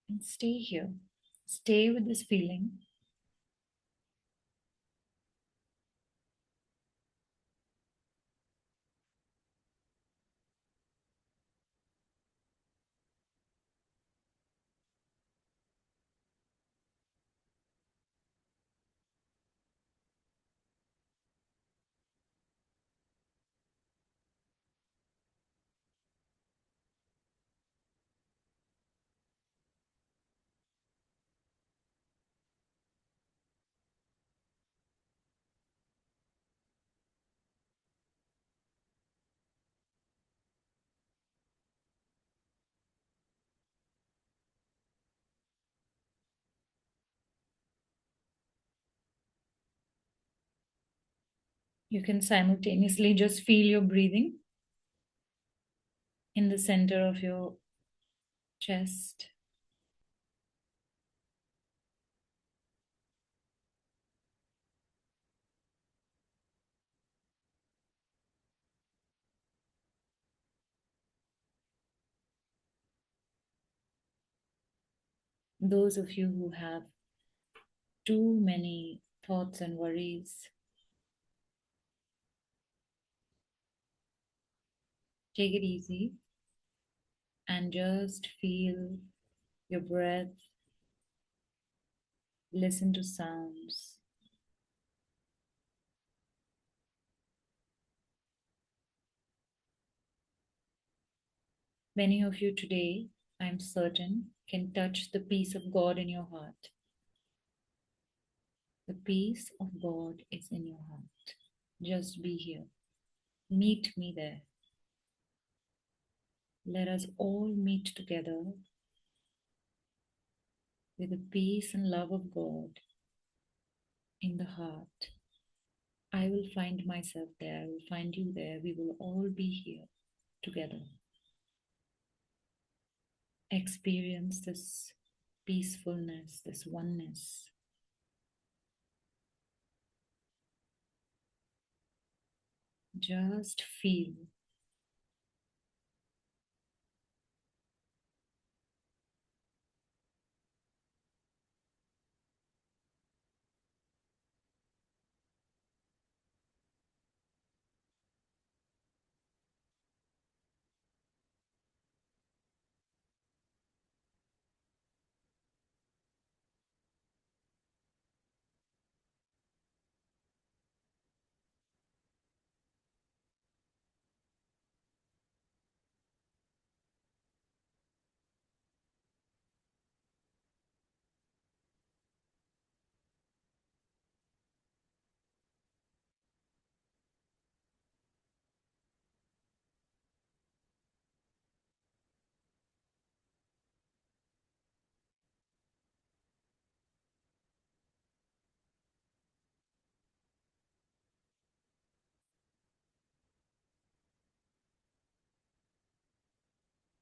And stay here. Stay with this feeling. You can simultaneously just feel your breathing in the center of your chest. Those of you who have too many thoughts and worries, take it easy and just feel your breath, listen to sounds. Many of you today, I'm certain, can touch the peace of God in your heart. The peace of God is in your heart. Just be here. Meet me there. Let us all meet together with the peace and love of God in the heart. I will find myself there. I will find you there. We will all be here together. Experience this peacefulness, this oneness. Just feel.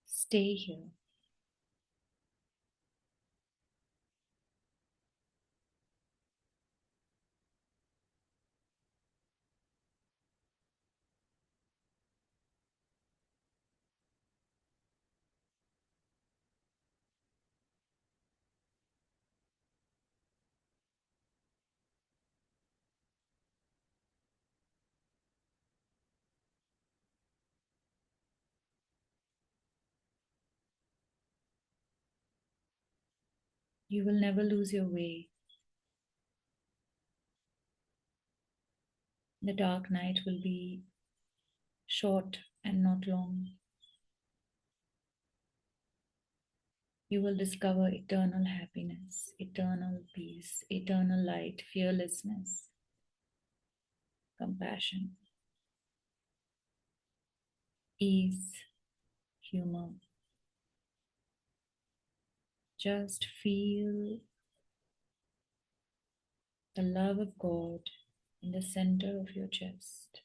Stay here. You will never lose your way. The dark night will be short and not long. You will discover eternal happiness, eternal peace, eternal light, fearlessness, compassion, ease, humor. Just feel the love of God in the center of your chest.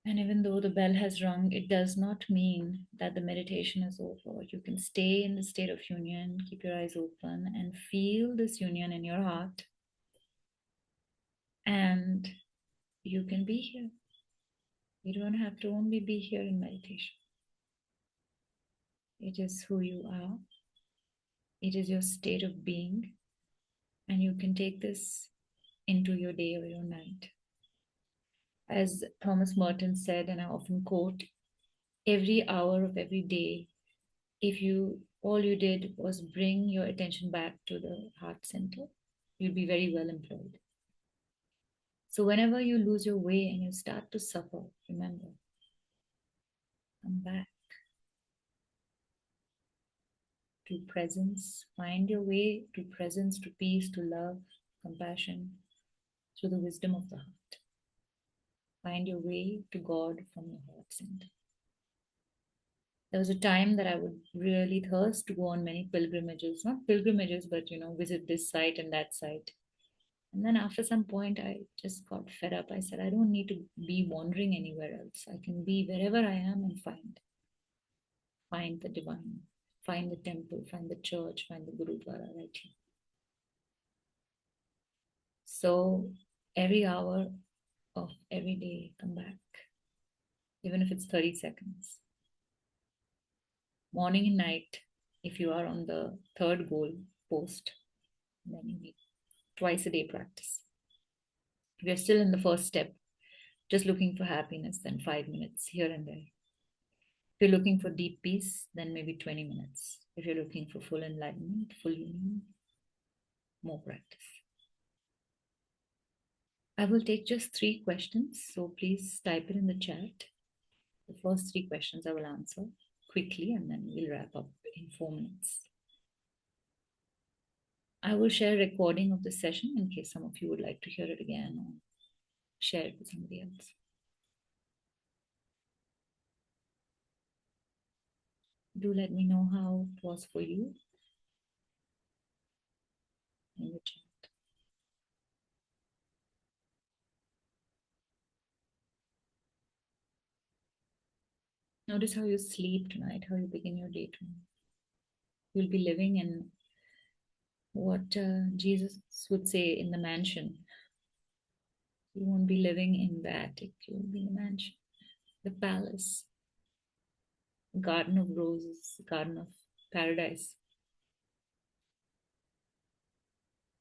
And even though the bell has rung, it does not mean that the meditation is over. You can stay in the state of union, keep your eyes open, and feel this union in your heart. And you can be here. You don't have to only be here in meditation. It is who you are, it is your state of being, and you can take this into your day or your night. As Thomas Merton said, and I often quote, every hour of every day, if you all you did was bring your attention back to the heart center, you'll be very well employed. So whenever you lose your way and you start to suffer, remember, come back to presence. Find your way to presence, to peace, to love, compassion, through the wisdom of the heart. Find your way to God from your heart center. There was a time that I would really thirst to go on many pilgrimages, not pilgrimages, but visit this site and that site. And then after some point, I just got fed up. I said, I don't need to be wandering anywhere else. I can be wherever I am and find the divine, find the temple, find the church, find the Gurudwara right here. So every hour of every day, come back, even if it's 30 seconds. Morning and night, if you are on the third goal post, then you need twice a day practice. If you're still in the first step, just looking for happiness, then 5 minutes here and there. If you're looking for deep peace, then maybe 20 minutes. If you're looking for full enlightenment, full union, more practice. I will take just 3 questions, so please type it in the chat. The first 3 questions I will answer quickly and then we'll wrap up in 4 minutes. I will share a recording of the session in case some of you would like to hear it again or share it with somebody else. Do let me know how it was for you in the chat. Notice how you sleep tonight, how you begin your day tonight. You'll be living in what Jesus would say in the mansion. You won't be living in the attic, you'll be in the mansion, the palace, garden of roses, garden of paradise.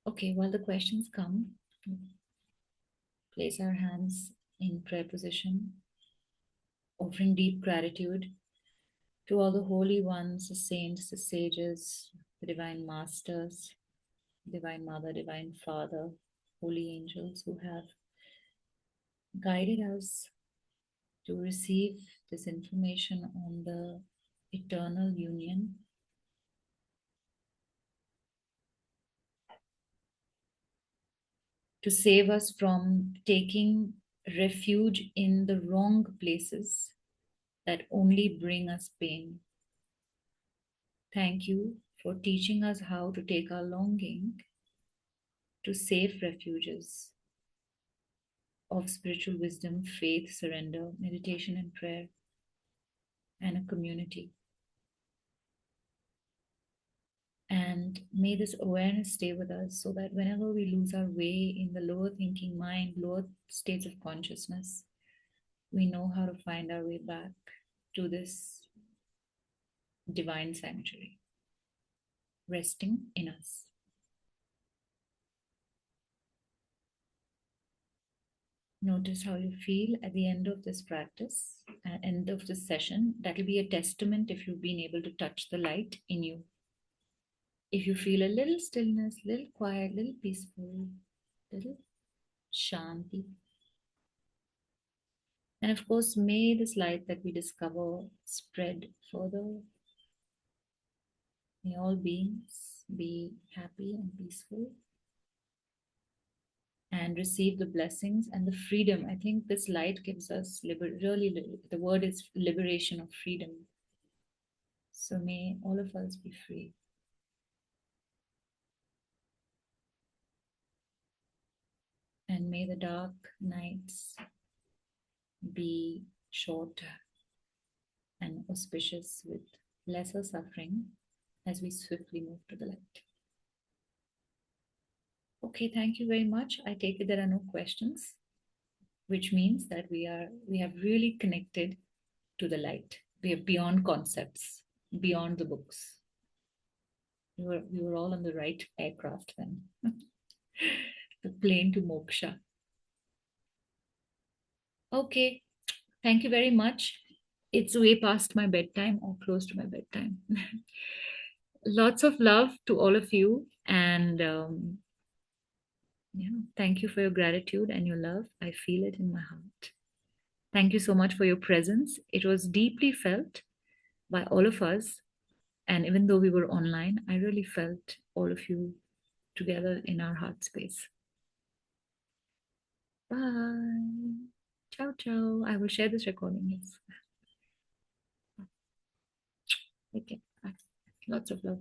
Okay, while the questions come, place our hands in prayer position, offering deep gratitude to all the holy ones, the saints, the sages, the divine masters, divine mother, divine father, holy angels who have guided us to receive this information on the eternal union, to save us from taking refuge in the wrong places that only bring us pain. Thank you for teaching us how to take our longing to safe refuges of spiritual wisdom, faith, surrender, meditation, and prayer, and a community. And may this awareness stay with us so that whenever we lose our way in the lower thinking mind, lower states of consciousness, we know how to find our way back to this divine sanctuary, resting in us. Notice how you feel at the end of this practice, at the end of this session. That will be a testament if you've been able to touch the light in you. If you feel a little stillness, little quiet, little peaceful, little shanti. And of course, may this light that we discover spread further. May all beings be happy and peaceful and receive the blessings and the freedom. I think this light gives us really, the word is liberation of freedom. So may all of us be free. And may the dark nights be shorter and auspicious with lesser suffering as we swiftly move to the light. Okay, thank you very much. I take it there are no questions, which means that we have really connected to the light. We are beyond concepts, beyond the books. We were all on the right aircraft then. The plane to moksha. Okay, thank you very much. It's way past my bedtime or close to my bedtime. Lots of love to all of you. And yeah, thank you for your gratitude and your love. I feel it in my heart. Thank you so much for your presence. It was deeply felt by all of us. And even though we were online, I really felt all of you together in our heart space. Bye. Ciao, ciao. I will share this recording. Yes. Okay. Bye. Lots of love.